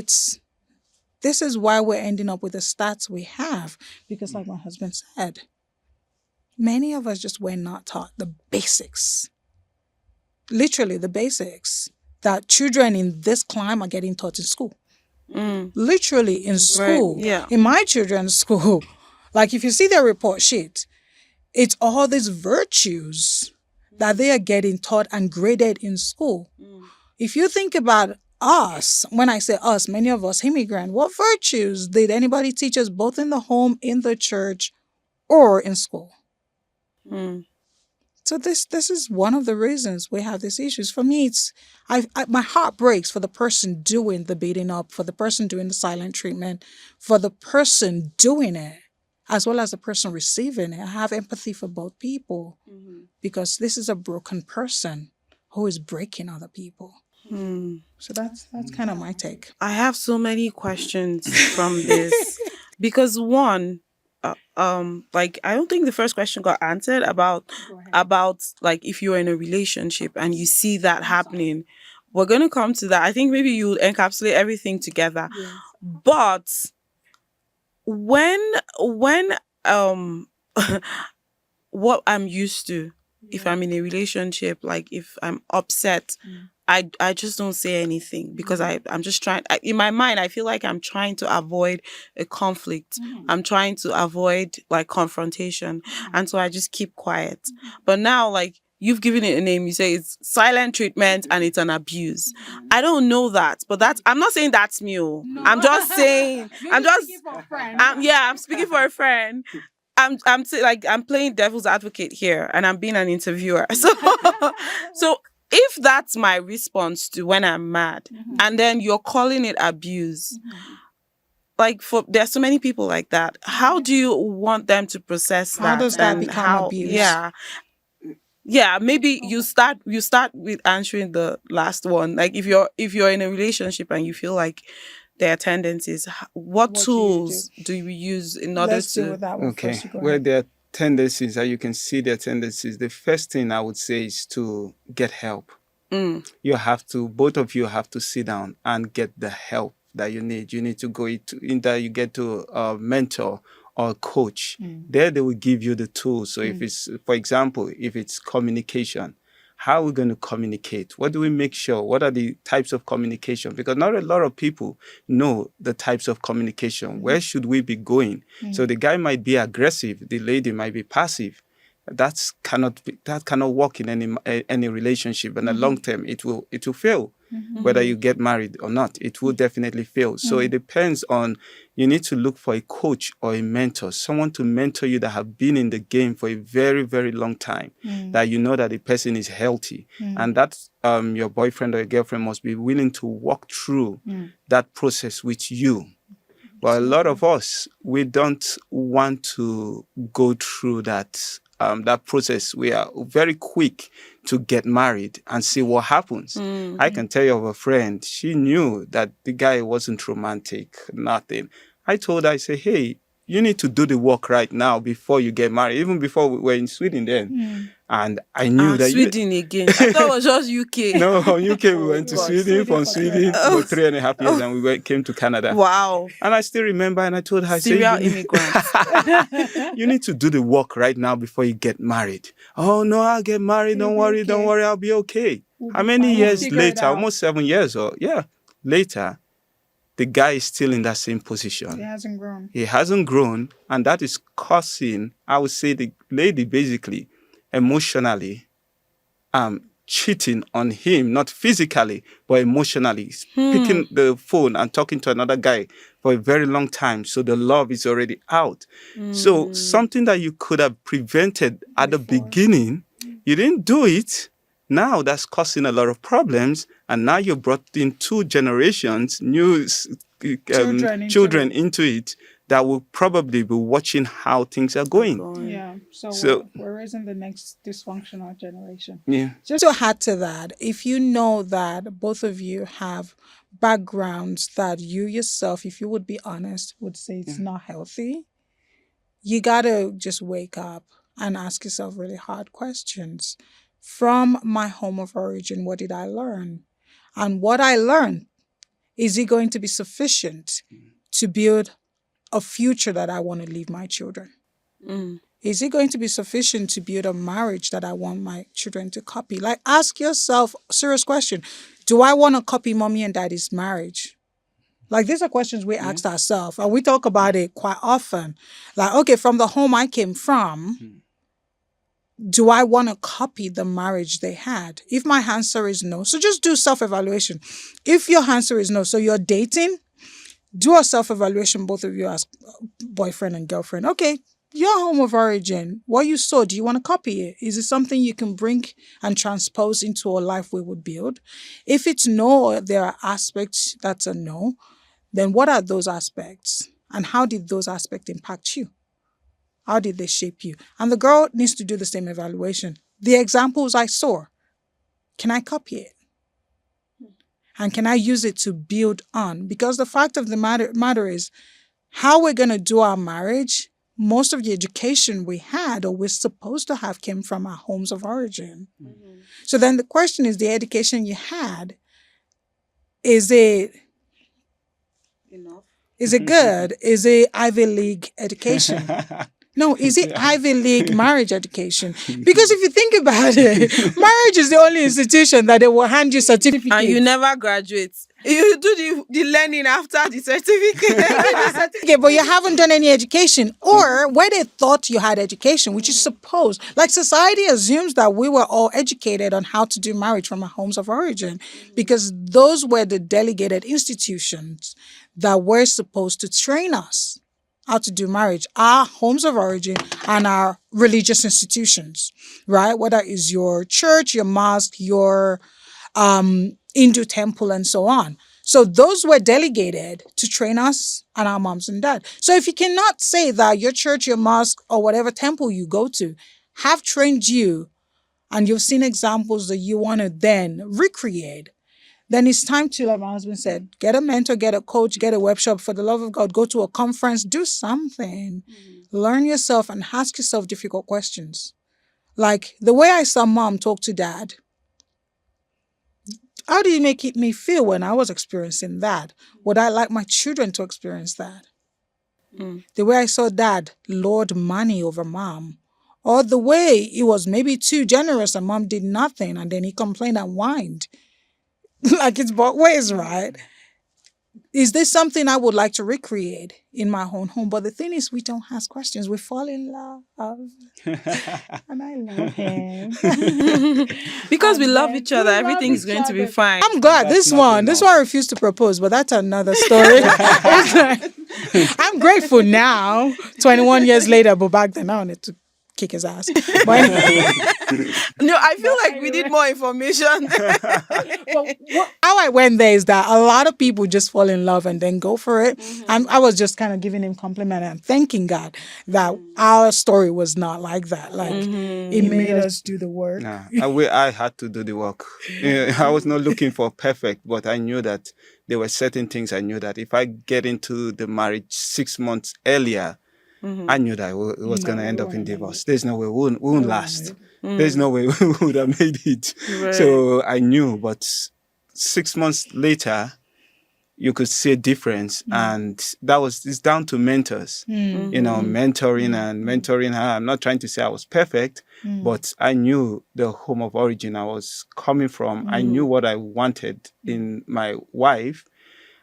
this is why we're ending up with the stats we have. Because like my husband said, many of us just were not taught the basics. Literally the basics that children in this climate are getting taught in school. Literally in school. Right. Yeah. In my children's school, like if you see their report sheet, it's all these virtues that they are getting taught and graded in school. If you think about us, when I say us, many of us immigrant, what virtues did anybody teach us both in the home, in the church, or in school? So this is one of the reasons we have these issues. For me, my heart breaks for the person doing the beating up, for the person doing the silent treatment, for the person doing it, as well as the person receiving it. I have empathy for both people because this is a broken person who is breaking other people. So that's kind of my take. I have so many questions from this because one, like I don't think the first question got answered about like if you're in a relationship and you see that happening. We're gonna come to that. I think maybe you'll encapsulate everything together. Yes. But when what I'm used to, if I'm in a relationship, like if I'm upset, I just don't say anything because I'm just trying. In my mind, I feel like I'm trying to avoid a conflict. I'm trying to avoid like confrontation. And so I just keep quiet. But now, like you've given it a name, you say it's silent treatment and it's an abuse. I don't know that, but I'm not saying that's me. No. I'm just saying, I'm speaking for a friend. I'm playing devil's advocate here and I'm being an interviewer. So if that's my response to when I'm mad and then you're calling it abuse, like there's so many people like that. How do you want them to process that? How does that become abuse? Yeah, maybe you start with answering the last one. Like if you're in a relationship and you feel like there are tendencies, what tools do you use in order Let's to... deal with that one first. Where there are tendencies, that you can see their tendencies, the first thing I would say is to get help. Both of you have to sit down and get the help that you need. You need to go into you get to a mentor or a coach. There they will give you the tools. So if it's, for example, if it's communication, how are we going to communicate? What do we make sure? What are the types of communication? Because not a lot of people know the types of communication. Where should we be going? So the guy might be aggressive. The lady might be passive. That cannot work in any relationship. In the long term, it will fail. whether you get married or not. It will definitely fail. So it depends on, you need to look for a coach or a mentor, someone to mentor you that have been in the game for a very, very long time, that you know that the person is healthy. And that your boyfriend or your girlfriend must be willing to walk through that process with you. But a lot of us, we don't want to go through that process. We are very quick to get married and see what happens. I can tell you of a friend, she knew that the guy wasn't romantic, nothing. I told her, I said, hey, you need to do the work right now before you get married, even before we were in Sweden then. And I knew that Sweden again. I thought it was just UK. No, UK, we went to Sweden, from Sweden for 3.5 years, and we came to Canada. Wow. And I still remember, and I told her, I said, Serial immigrants. you need to do the work right now before you get married. Oh, no, I'll get married. Don't worry, I'll be okay. How many years later, almost 7 years later, the guy is still in that same position. He hasn't grown. And that is causing, I would say, the lady basically emotionally cheating on him, not physically, but emotionally, picking the phone and talking to another guy for a very long time. So the love is already out. So something that you could have prevented at the beginning, you didn't do it. Now that's causing a lot of problems. And now you brought in 2 generations, new children into it, that will probably be watching how things are going. Yeah. So we're raising the next dysfunctional generation. Yeah. Just to add to that, if you know that both of you have backgrounds that you yourself, if you would be honest, would say it's not healthy, you got to just wake up and ask yourself really hard questions. From my home of origin, what did I learn? And what I learned, is it going to be sufficient to build a future that I want to leave my children? Is it going to be sufficient to build a marriage that I want my children to copy? Like, ask yourself a serious question. Do I want to copy mommy and daddy's marriage? Like, these are questions we asked ourselves, and we talk about it quite often. Like, okay, from the home I came from, do I want to copy the marriage they had? If my answer is no, so just do self-evaluation. If your answer is no, so you're dating, do a self-evaluation, both of you as boyfriend and girlfriend. Okay, your home of origin, what you saw, do you want to copy it? Is it something you can bring and transpose into a life we would build? If it's no, there are aspects that's a no, then what are those aspects? And how did those aspects impact you? How did they shape you? And the girl needs to do the same evaluation. The examples I saw, can I copy it? And can I use it to build on? Because the fact of the matter is, how we're going to do our marriage, most of the education we had or we're supposed to have came from our homes of origin. So then the question is, the education you had, is it Enough. Is it good? Is it Ivy League education? No, is it Ivy League marriage education? Because if you think about it, marriage is the only institution that they will hand you certificates. And you never graduate. You do the learning after the certificate. Okay, but you haven't done any education, or where they thought you had education, which is supposed, like society assumes that we were all educated on how to do marriage from our homes of origin, because those were the delegated institutions that were supposed to train us how to do marriage, our homes of origin and our religious institutions, right? Whether it's your church, your mosque, your Hindu temple, and so on. So those were delegated to train us and our moms and dad. So if you cannot say that your church, your mosque, or whatever temple you go to have trained you, and you've seen examples that you want to then recreate, then it's time to, like my husband said, get a mentor, get a coach, get a workshop. For the love of God, go to a conference, do something. Learn yourself and ask yourself difficult questions. Like the way I saw mom talk to dad. How did it make me feel when I was experiencing that? Would I like my children to experience that? The way I saw dad lord money over mom. Or the way he was maybe too generous and mom did nothing and then he complained and whined. Like it's both ways, right? Is this something I would like to recreate in my own home? But the thing is, we don't ask questions. We fall in love. And I love him. Because we And love then each other, we love everything's each going to be other. fine. I'm glad That's this not one enough. refused to propose, but that's another story. I'm grateful now, 21 years later, but back then I wanted to kick his ass. But No, I feel like we need more information. how I went there is that a lot of people just fall in love and then go for it. I was just kind of giving him compliment and thanking God that our story was not like that. Like it made us do the work. Nah, I had to do the work. I was not looking for perfect, but I knew that there were certain things I knew that if I get into the marriage 6 months earlier, I knew that it was going to end up in divorce. There's no way we won't last. There's no way we would have made it. Right. So I knew, but 6 months later, you could see a difference. And it's down to mentors, mentoring and mentoring her. I'm not trying to say I was perfect, but I knew the home of origin I was coming from. I knew what I wanted in my wife.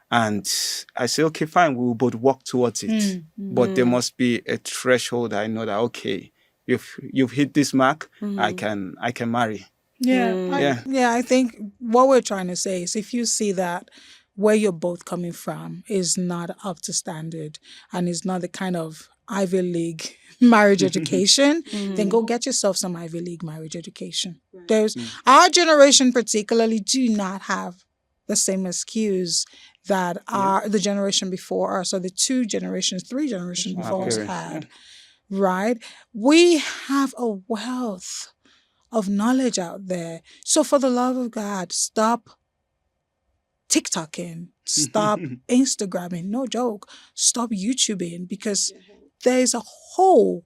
And I say, okay, fine, we will both work towards it. But there must be a threshold. I know that, okay, if you've hit this mark, I can marry. I think what we're trying to say is if you see that where you're both coming from is not up to standard and is not the kind of Ivy League marriage education, then go get yourself some Ivy League marriage education. There's our generation particularly do not have the same excuse that the generation before us, or the 3 generations before us had, right? We have a wealth of knowledge out there. So for the love of God, stop TikToking, stop Instagramming, no joke, stop YouTubing, because there's a whole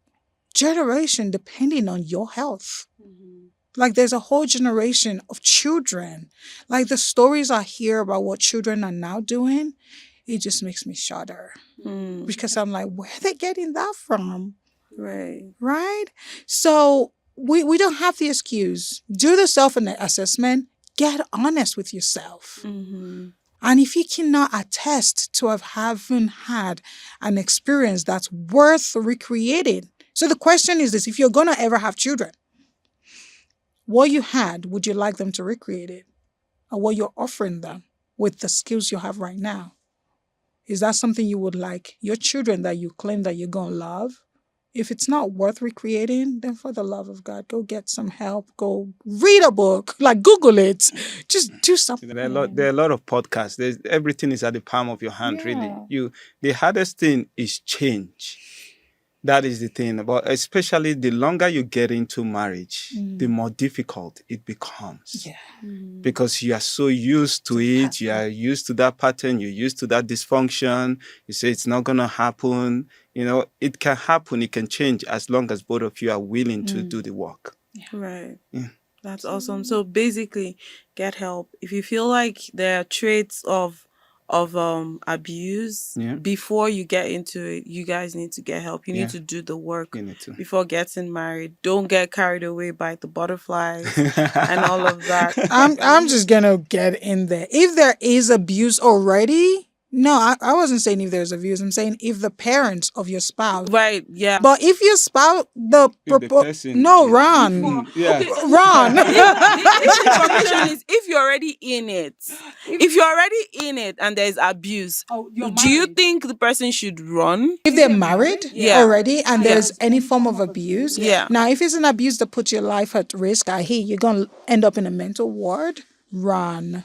generation depending on your health. Like there's a whole generation of children. Like the stories I hear about what children are now doing, it just makes me shudder. Because I'm like, where are they getting that from? Right? So we don't have the excuse. Do the self-assessment. Get honest with yourself. And if you cannot attest to having had an experience that's worth recreating. So the question is this, if you're going to ever have children, what you had, would you like them to recreate it? Or what you're offering them with the skills you have right now? Is that something you would like your children that you claim that you're going to love? If it's not worth recreating, then for the love of God, go get some help. Go read a book, like Google it. Just do something. There are a lot of podcasts. Everything is at the palm of your hand, really. The hardest thing is change. That is the thing. But especially the longer you get into marriage, the more difficult it becomes. Because you are so used to it. You are used to that pattern. You're used to that dysfunction. You say it's not going to happen. It can happen. It can change as long as both of you are willing to do the work. Right. That's awesome. So basically, get help. If you feel like there are traits of abuse, before you get into it, you guys need to get help. You need to do the work before getting married. Don't get carried away by the butterflies and all of that. I'm just gonna get in there. If there is abuse already, no, I wasn't saying if there's abuse. I'm saying if the parents of your spouse, right? Yeah. But if your spouse, run. The information is if you're already in it. If you're already in it and there's abuse, do you think the person should run? If they're married already and there's any form of abuse, now if it's an abuse that puts your life at risk, you're gonna end up in a mental ward. Run.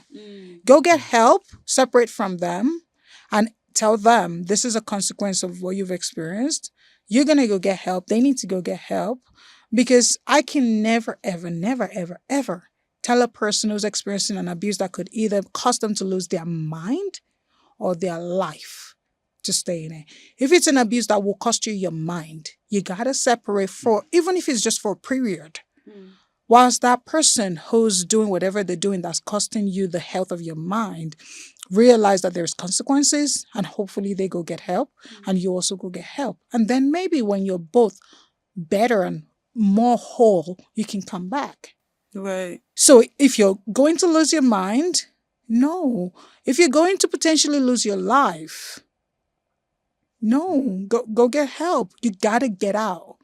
Go get help. Separate from them. And tell them this is a consequence of what you've experienced. You're going to go get help. They need to go get help. Because I can never, ever, never, ever, ever tell a person who's experiencing an abuse that could either cause them to lose their mind or their life to stay in it. If it's an abuse that will cost you your mind, you got to separate even if it's just for a period. Whilst that person who's doing whatever they're doing that's costing you the health of your mind, realize that there's consequences and hopefully they go get help and you also go get help. And then maybe when you're both better and more whole, you can come back. Right. So if you're going to lose your mind No. If you're going to potentially lose your life, no, go get help. You gotta get out.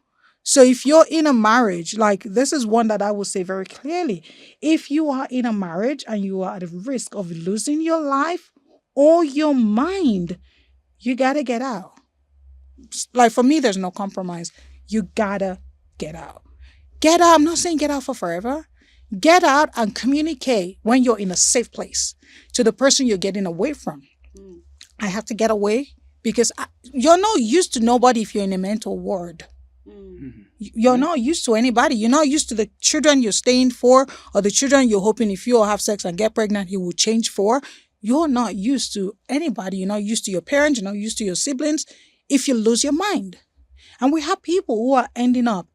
So if you're in a marriage, like this is one that I will say very clearly. If you are in a marriage and you are at risk of losing your life or your mind, you gotta get out. Like for me, there's no compromise. You gotta get out. Get out. I'm not saying get out for forever. Get out and communicate when you're in a safe place to the person you're getting away from. I have to get away because you're not used to nobody if you're in a mental ward. You're not used to anybody. You're not used to the children you're staying for or the children you're hoping if you all have sex and get pregnant, he will change for. You're not used to anybody. You're not used to your parents. You're not used to your siblings if you lose your mind. And we have people who are ending up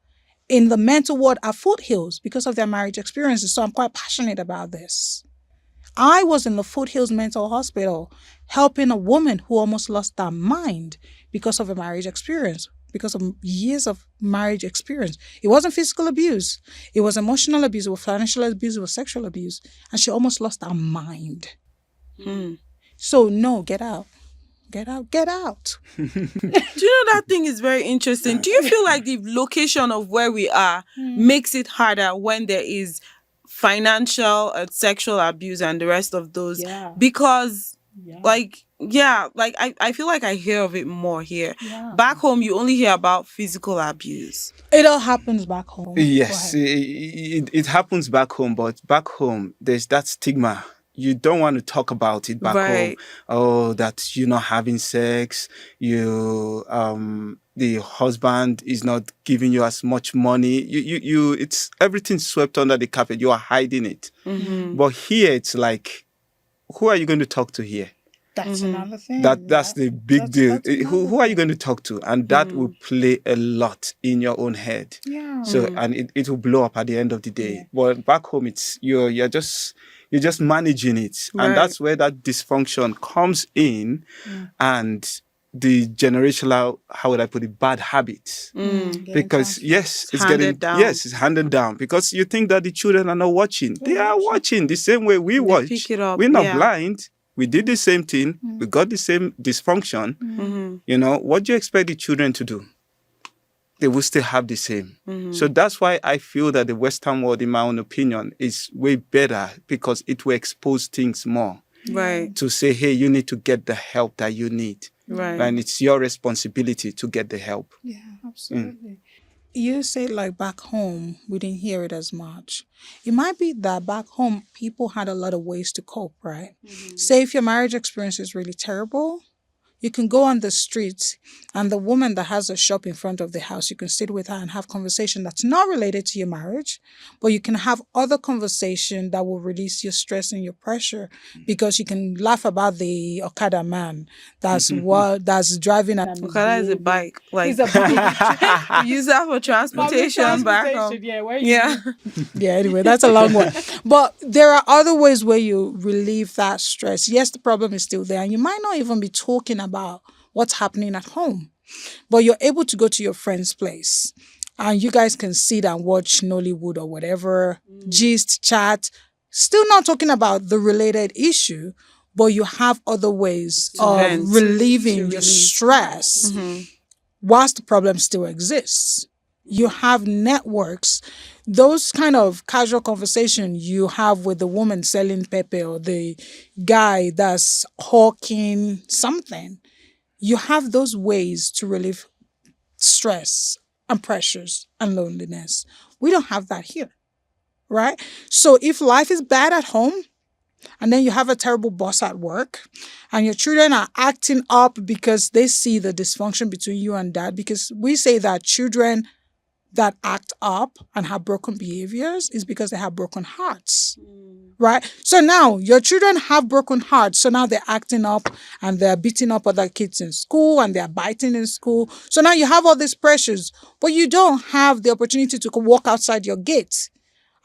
in the mental ward at Foothills because of their marriage experiences. So I'm quite passionate about this. I was in the Foothills Mental Hospital helping a woman who almost lost her mind because of a marriage experience, because of years of marriage experience. It wasn't physical abuse. It was emotional abuse. It was financial abuse. It was sexual abuse. And she almost lost her mind. So no, get out. Get out. Get out. Do you know that thing is very interesting? Do you feel like the location of where we are makes it harder when there is financial and sexual abuse and the rest of those? Yeah. Because I feel like I hear of it more here. Yeah. Back home, you only hear about physical abuse. It all happens back home. Yes, Go ahead. it happens back home, but back home, there's that stigma. You don't want to talk about it back home. Oh, that you're not having sex. The husband is not giving you as much money. It's everything swept under the carpet. You are hiding it. But here, it's like, who are you going to talk to here? That's another thing. That's the big deal. Who are you going to talk to? And that will play a lot in your own head. Yeah. So and it will blow up at the end of the day. Yeah. But back home, it's you're just managing it, and that's where that dysfunction comes in, and the generational, how would I put it, bad habits. Because it's handed down because you think that the children are not watching. They are watching the same way we watch. Pick it up. We're not blind. We did the same thing. We got the same dysfunction. You know, what do you expect the children to do? They will still have the same. So that's why I feel that the Western world, in my own opinion, is way better because it will expose things more. Right. To say, hey, you need to get the help that you need. Right. And it's your responsibility to get the help. Yeah, absolutely. You say like back home, we didn't hear it as much. It might be that back home, people had a lot of ways to cope, right? Say if your marriage experience is really terrible, you can go on the streets and the woman that has a shop in front of the house, you can sit with her and have conversation that's not related to your marriage, but you can have other conversation that will release your stress and your pressure because you can laugh about the Okada man that's driving an Okada is a bike. Like It's a bike. use that for transportation back home. Yeah, anyway, that's a long one. But there are other ways where you relieve that stress. Yes, the problem is still there, and you might not even be talking about what's happening at home, but you're able to go to your friend's place and you guys can sit and watch Nollywood or whatever, gist, chat, still not talking about the related issue, but you have other ways of relieving your stress whilst the problem still exists. You have networks. Those kind of casual conversation you have with the woman selling pepper or the guy that's hawking something, you have those ways to relieve stress and pressures and loneliness. We don't have that here, right? So if life is bad at home and then you have a terrible boss at work and your children are acting up because they see the dysfunction between you and dad, because we say that children that act up and have broken behaviors is because they have broken hearts, right? So now your children have broken hearts. So now they're acting up and they're beating up other kids in school and they're biting in school. So now you have all these pressures, but you don't have the opportunity to walk outside your gate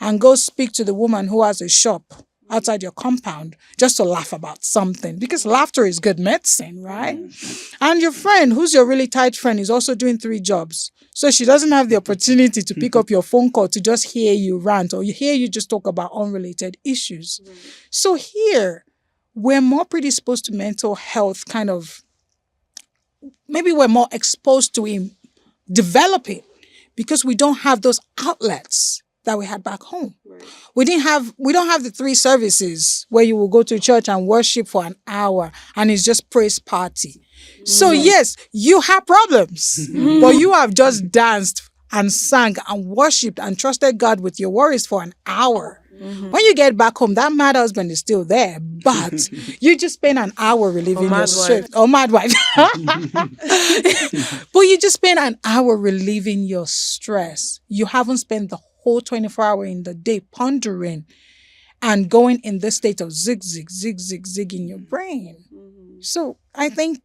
and go speak to the woman who has a shop outside your compound just to laugh about something, because laughter is good medicine, right? And your friend, who's your really tight friend, is also doing 3 jobs. So she doesn't have the opportunity to pick up your phone call to just hear you rant or hear you just talk about unrelated issues. So here, we're more predisposed to mental health maybe we're more exposed to develop it because we don't have those outlets that we had back home. Right. We don't have the 3 services where you will go to church and worship for an hour and it's just praise party. So yes, you have problems, but you have just danced and sang and worshipped and trusted God with your worries for an hour. When you get back home, that mad husband is still there, but you just spend an hour relieving your stress. Or mad wife. But you just spend an hour relieving your stress. You haven't spent the whole 24 hours in the day pondering and going in this state of zig, in your brain. So I think,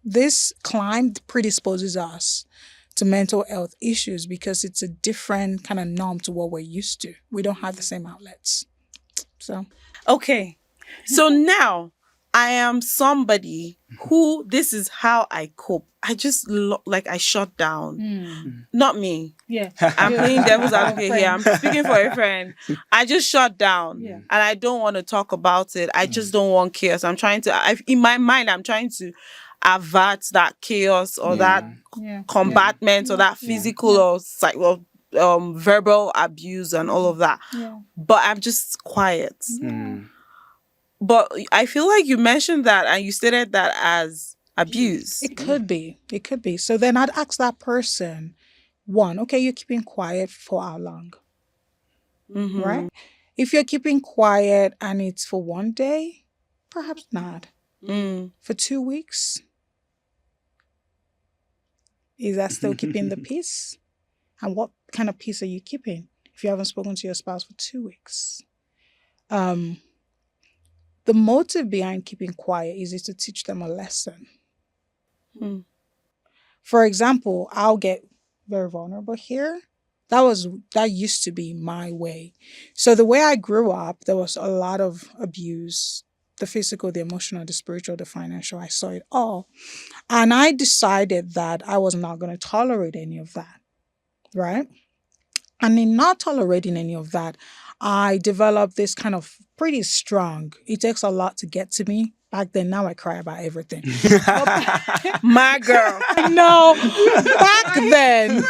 this climb predisposes us to mental health issues because it's a different kind of norm to what we're used to. We don't have the same outlets. So, okay. So now I am somebody who, this is how I cope. I just I shut down. Not me. yeah. I'm playing devil's advocate here. I'm speaking for a friend. I just shut down. Yeah. And I don't want to talk about it. I just don't want chaos. I'm trying to, in my mind, I'm trying to avert that chaos or that combatment or that physical or verbal abuse and all of that. Yeah. But I'm just quiet. But I feel like you mentioned that and you stated that as abuse. It could be. It could be. So then I'd ask that person, one, okay, you're keeping quiet for how long? Right? If you're keeping quiet and it's for one day, perhaps not. For 2 weeks, is that still keeping the peace? And what kind of peace are you keeping if you haven't spoken to your spouse for 2 weeks? The motive behind keeping quiet is it to teach them a lesson. For example, I'll get very vulnerable here. That used to be my way. So the way I grew up, there was a lot of abuse, the physical, the emotional, the spiritual, the financial. I saw it all. And I decided that I was not going to tolerate any of that. Right? And in not tolerating any of that, I developed this kind of pretty strong, it takes a lot to get to me. Back then, now I cry about everything. My girl. No, back then,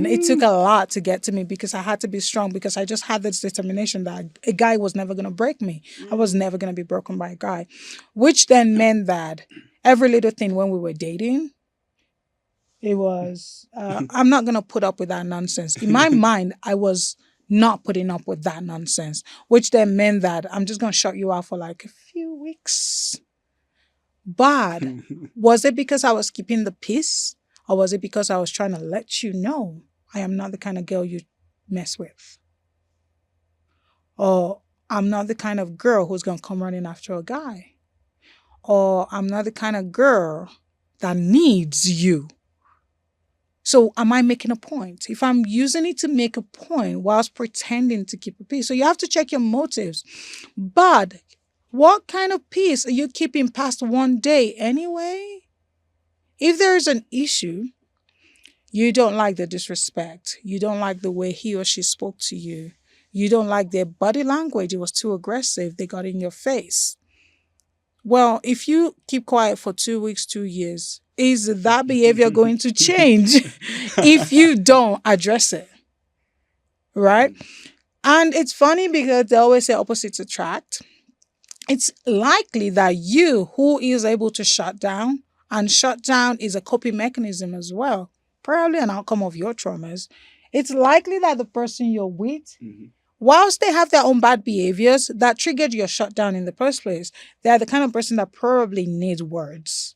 it took a lot to get to me because I had to be strong because I just had this determination that a guy was never going to break me. I was never going to be broken by a guy, which then meant that every little thing when we were dating, it was, I'm not going to put up with that nonsense. In my mind, I was not putting up with that nonsense, which then meant that I'm just going to shut you out for like a few weeks. But was it because I was keeping the peace? Or was it because I was trying to let you know I am not the kind of girl you mess with? Or I'm not the kind of girl who's going to come running after a guy? Or I'm not the kind of girl that needs you? So am I making a point? If I'm using it to make a point whilst pretending to keep a peace. So you have to check your motives. But what kind of peace are you keeping past one day anyway? If there is an issue, you don't like the disrespect. You don't like the way he or she spoke to you. You don't like their body language. It was too aggressive. They got in your face. Well, if you keep quiet for 2 weeks, 2 years, is that behavior going to change if you don't address it? Right? And it's funny because they always say opposites attract. It's likely that you, who is able to shut down, and shut down is a coping mechanism as well, probably an outcome of your traumas, it's likely that the person you're with, whilst they have their own bad behaviors that triggered your shutdown in the first place, they're the kind of person that probably needs words.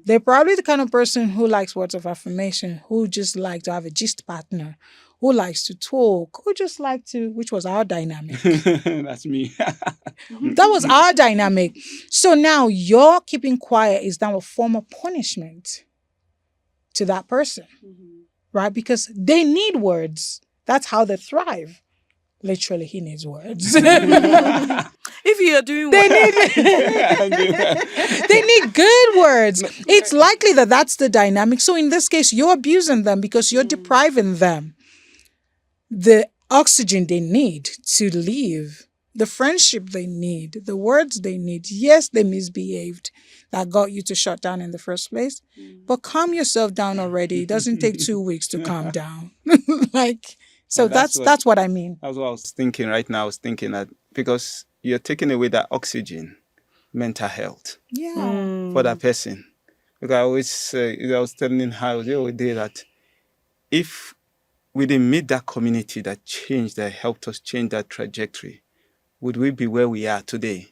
They're probably the kind of person who likes words of affirmation, who just like to have a gist partner, who likes to talk, who just like to, which was our dynamic. That's me. That was our dynamic. So now your keeping quiet is now a form of punishment to that person, right? Because they need words. That's how they thrive. Literally, he needs words. If you're doing They need good words. It's likely that that's the dynamic. So in this case, you're abusing them because you're depriving them the oxygen they need to live, the friendship they need, the words they need. Yes, they misbehaved. That got you to shut down in the first place. But calm yourself down already. It doesn't take 2 weeks to calm down. Like, so And that's what I mean. that's what I was thinking right now. I was thinking that because you're taking away that oxygen, mental health Yeah. for that person. Because I always say, I was telling her the other day that if we didn't meet that community that changed, that helped us change that trajectory, would we be where we are today?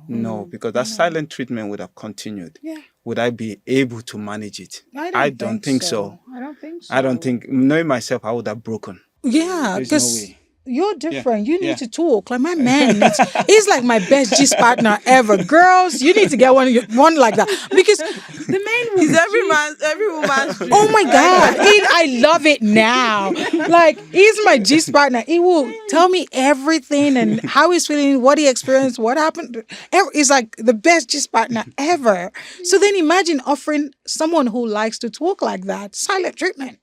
No, because that silent treatment would have continued. Yeah. Would I be able to manage it? I don't think so. I don't think so. I don't think, knowing myself, I would have broken. Yeah, There's no because way. you're different. You need Yeah. to talk. Like my man, he's like my best G's partner ever. Girls, you need to get one like that because the man will He's every woman's dream. Oh my God. I love it now. Like, he's my G's partner. He will tell me everything and how he's feeling, what he experienced, what happened. He's like the best G's partner ever. So then imagine offering someone who likes to talk like that, silent treatment.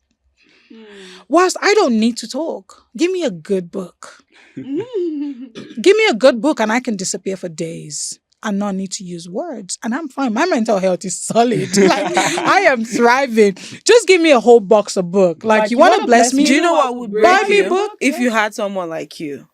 Whilst I don't need to talk, give me a good book. Give me a good book and I can disappear for days and not need to use words. And I'm fine. My mental health is solid. Like, I am thriving. Just give me a whole box of book. Like you want to bless me? Do you know what would break Buy me you? a book? If you had someone like you.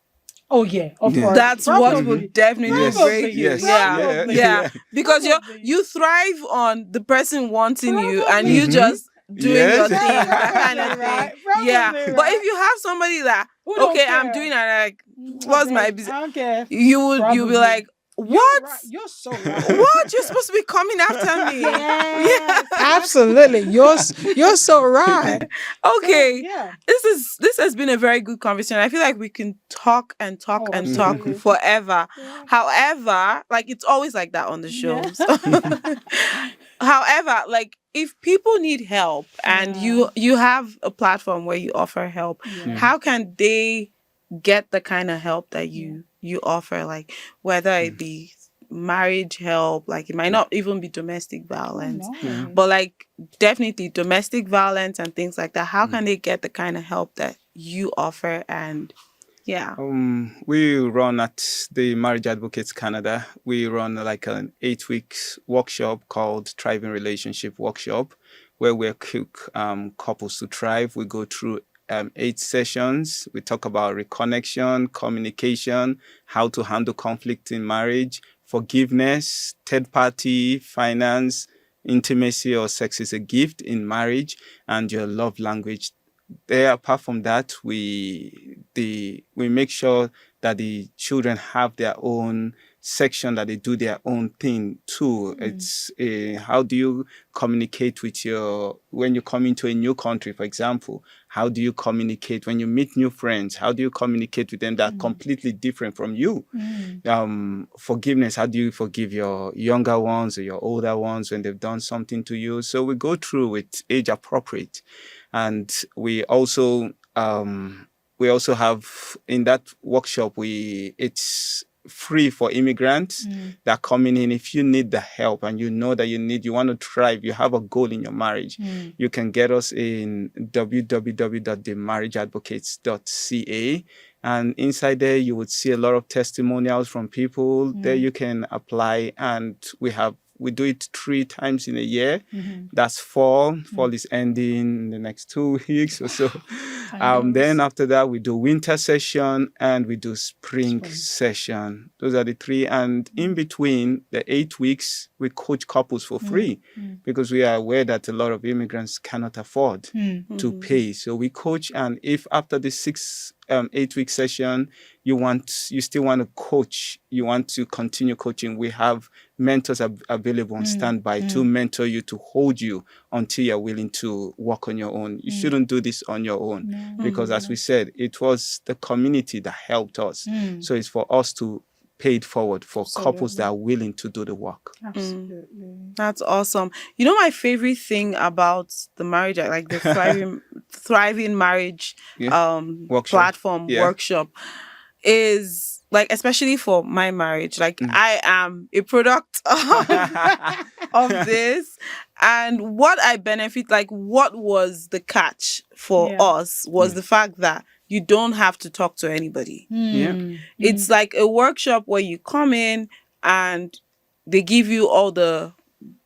Oh, yeah. Of course. That's what would definitely Yes, break you. yes, Yeah. yeah. Because you thrive on the person wanting you and you just doing Yes. your thing, that kind of thing. Yeah. But if you have somebody that, don't okay, care? I'm doing it, like, what's my business? don't care. You'll be Probably. like, what? You're so right. What? You're supposed to be coming after me. Yes, absolutely. You're so right. Okay. Yeah. This has been a very good conversation. I feel like we can talk and talk and talk absolutely. forever. However, like it's always like that on the shows. However, like if people need help and you have a platform where you offer help, how can they get the kind of help that you offer? Like whether it be marriage help, like it might not even be domestic violence, but like definitely domestic violence and things like that. How can they get the kind of help that you offer? And We run at the Marriage Advocates Canada. We run like an 8 weeks workshop called Thriving Relationship Workshop, where we equip couples to thrive. We go through 8 sessions. We talk about reconnection, communication, how to handle conflict in marriage, forgiveness, third party, finance, intimacy or sex is a gift in marriage, and your love language. There, apart from that, we make sure that the children have their own section, that they do their own thing too. It's how do you communicate with when you come into a new country, for example? How do you communicate when you meet new friends? How do you communicate with them that are completely different from you? Forgiveness, how do you forgive your younger ones or your older ones when they've done something to you? So we go through with age appropriate. And we also have in that workshop, it's free for immigrants that are coming in. If you need the help and you know that you want to thrive, you have a goal in your marriage, you can get us in www.TheMarriageAdvocates.ca. And inside there, you would see a lot of testimonials from people. There you can apply, and we do it 3 times in a year. That's fall. Fall is ending in the next 2 weeks or so. Then after that, we do winter session and we do spring session. Those are the 3. And in between the 8 weeks, we coach couples for free because we are aware that a lot of immigrants cannot afford to pay. So we coach, and if after the 8-week session, you still want to coach, you want to continue coaching, we have mentors available on standby to mentor you, to hold you until you're willing to work on your own. You shouldn't do this on your own because as we said, it was the community that helped us. So it's for us to pay it forward for couples that are willing to do the work. Absolutely. That's awesome. You know, my favorite thing about the marriage, like the thriving marriage platform workshop, is like, especially for my marriage, like I am a product of this, and what I benefit, like what was the catch for us was the fact that you don't have to talk to anybody. Yeah. It's like a workshop where you come in and they give you all the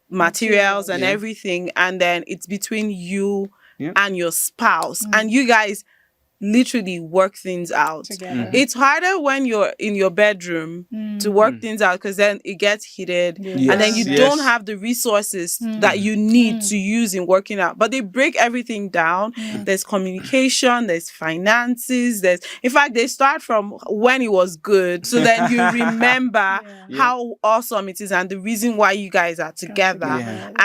materials and Yeah. everything, and then it's between you Yeah. and your spouse, and you guys literally work things out Together. It's harder when you're in your bedroom to work things out, because then it gets heated, and then you Yes. don't have the resources that you need to use in working out. But they break everything down. There's communication, there's finances, in fact, they start from when it was good, so then you remember how awesome it is and the reason why you guys are together.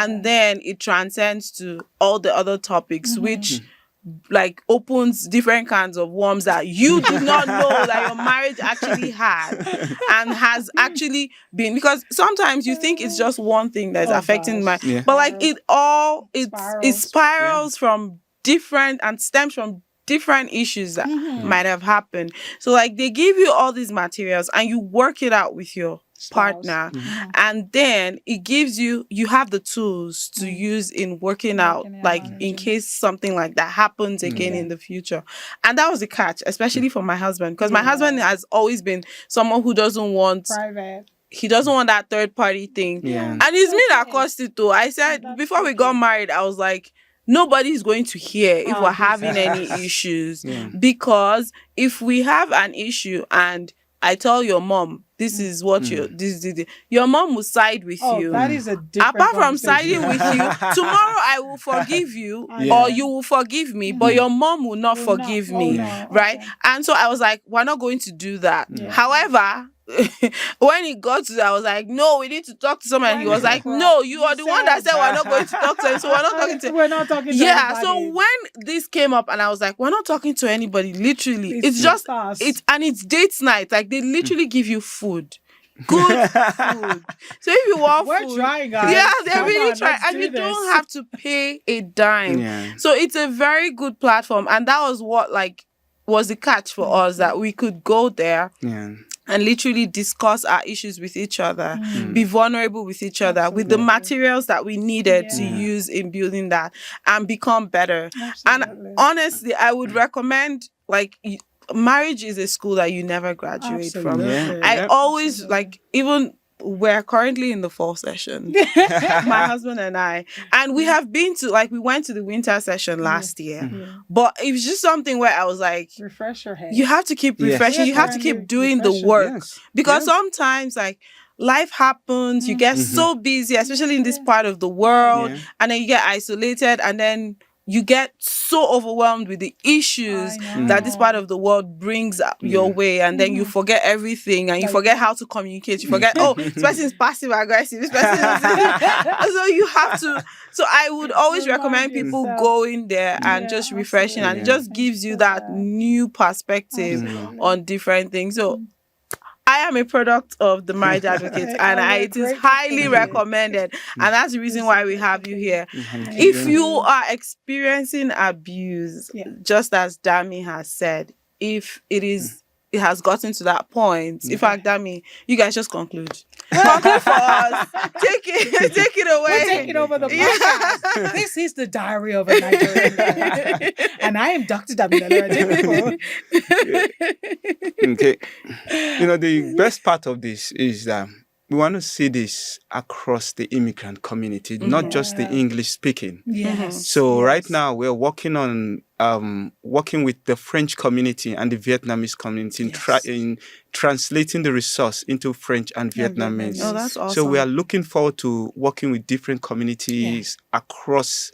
And then it transcends to all the other topics, which like opens different kinds of worms that you did not know that your marriage actually had and has actually been, because sometimes you think it's just one thing that's affecting my but like it spirals from different and stems from different issues that might have happened. So like they give you all these materials and you work it out with your partner, and then it gives you have the tools to use in working out, like in case something like that happens again in the future. And that was the catch, especially for my husband, because my husband has always been someone who doesn't want private. He doesn't want that third party thing. And it's me that caused it though. I said before we got married, I was like, nobody's going to hear if we're having any issues, because if we have an issue and I tell your mom, this is what your mom will side with you. That is a different Apart from siding with you, tomorrow I will forgive you or you will forgive me, but your mom will not forgive me. Right? Okay. And so I was like, we're not going to do that. However, when it got to that, I was like, no, we need to talk to someone. He was like, no, you are the one that said we're not going to talk to him, so we're not talking to anybody. So when this came up and I was like, we're not talking to anybody, literally, it's just us. It's date night. Like they literally give you food. Good food. So if you want we're food, trying, guys. Yeah, they're really trying, and you don't have to pay a dime. So it's a very good platform, and that was what was the catch for us, that we could go there. And literally discuss our issues with each other, be vulnerable with each other, with the materials that we needed to use in building that, and become better. And honestly, I would recommend, marriage is a school that you never graduate from. I always, even we're currently in the fall session, my husband and I, and we have been to, we went to the winter session last year, but it was just something where I was like, refresh your head. You have to keep refreshing, you have to keep doing the work, because sometimes life happens, you get so busy, especially in this part of the world, and then you get isolated, and then you get so overwhelmed with the issues that this part of the world brings your way, and then you forget everything, and you forget how to communicate. You forget, this person is passive aggressive. This person is so you have to. So I would always recommend people going there and just refreshing, and it just gives you that new perspective on different things. So I am a product of the Marriage Advocates, and it is highly recommended. And that's the reason why we have you here. If you are experiencing abuse, just as Dami has said, if it has gotten to that point, in fact, Dami, you guys just conclude. Conclude for us. Take it away. We're taking over the podcast. This is the Diary of a Nigerian, and I am Dr. Dami Adingupu. Okay. The best part of this is that we want to see this across the immigrant community, not just the English speaking. So right now we're working on working with the French community and the Vietnamese community in translating the resource into French and Vietnamese. Oh, that's awesome. So we are looking forward to working with different communities across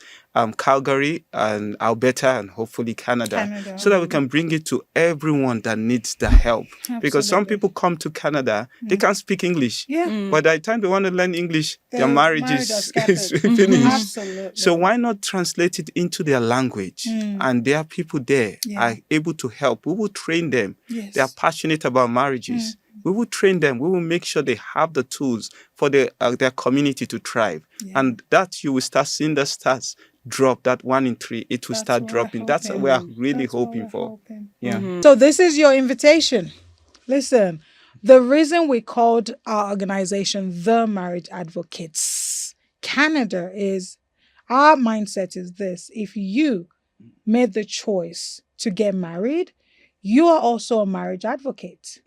Calgary and Alberta and hopefully Canada, so that we can bring it to everyone that needs the help. Because some people come to Canada, they can't speak English. But by the time they want to learn English, their marriage is finished. Absolutely. So why not translate it into their language? And there are people there are able to help. We will train them. They are passionate about marriages. We will train them. We will make sure they have the tools for their community to thrive. And that you will start seeing the stats drop, that 1 in 3, it will start dropping. That's what we are really hoping for. So this is your invitation. Listen, the reason we called our organization The Marriage Advocates Canada is our mindset is this: if you made the choice to get married, you are also a marriage advocate.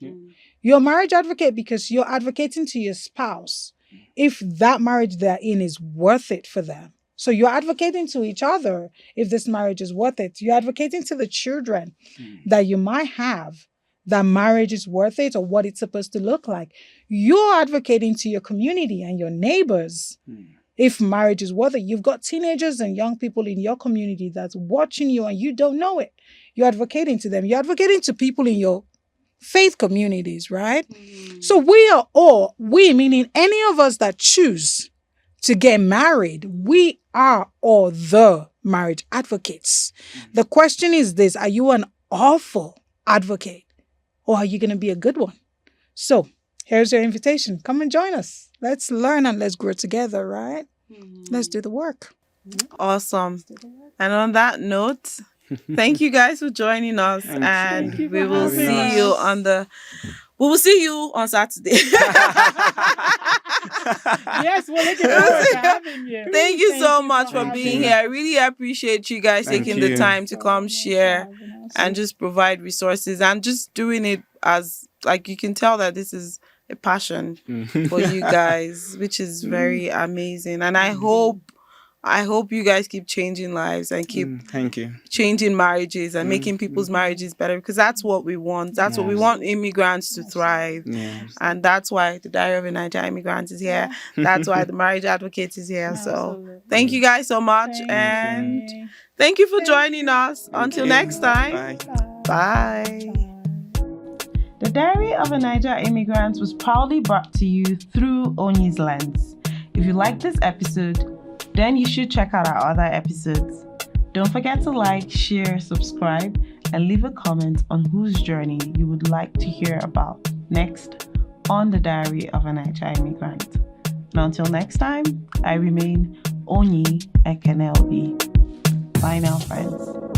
You're a marriage advocate because you're advocating to your spouse if that marriage they're in is worth it for them. So you're advocating to each other if this marriage is worth it. You're advocating to the children that you might have that marriage is worth it or what it's supposed to look like. You're advocating to your community and your neighbors if marriage is worth it. You've got teenagers and young people in your community that's watching you and you don't know it. You're advocating to them. You're advocating to people in your faith communities, right? So we meaning any of us that choose to get married, we are all the marriage advocates. The question is this: are you an awful advocate or are you going to be a good one? So here's your invitation. Come and join us. Let's learn and let's grow together, right? Let's do the work. Awesome. And on that note, thank you guys for joining us. And we will see you on Saturday. Yes, we're looking forward to having you. Thank you so much for being here. I really appreciate you guys taking the time to come share and just provide resources and just doing it as, like, you can tell that this is a passion for you guys, which is very amazing. And I hope you guys keep changing lives and keep changing marriages and making people's marriages better, because that's what we want. That's what we want, immigrants to thrive. And that's why the Diary of a Niger Immigrant is here. That's why the Marriage Advocates is here. So thank you guys so much. Thank you for joining us. Until next time. Bye. The Diary of a Niger Immigrant was proudly brought to you through Onyie's Lens. If you like this episode, then you should check out our other episodes. Don't forget to like, share, subscribe, and leave a comment on whose journey you would like to hear about next on the Diary of a Niger Immigrant. And until next time, I remain Onyie Ekenelbi. Bye now, friends.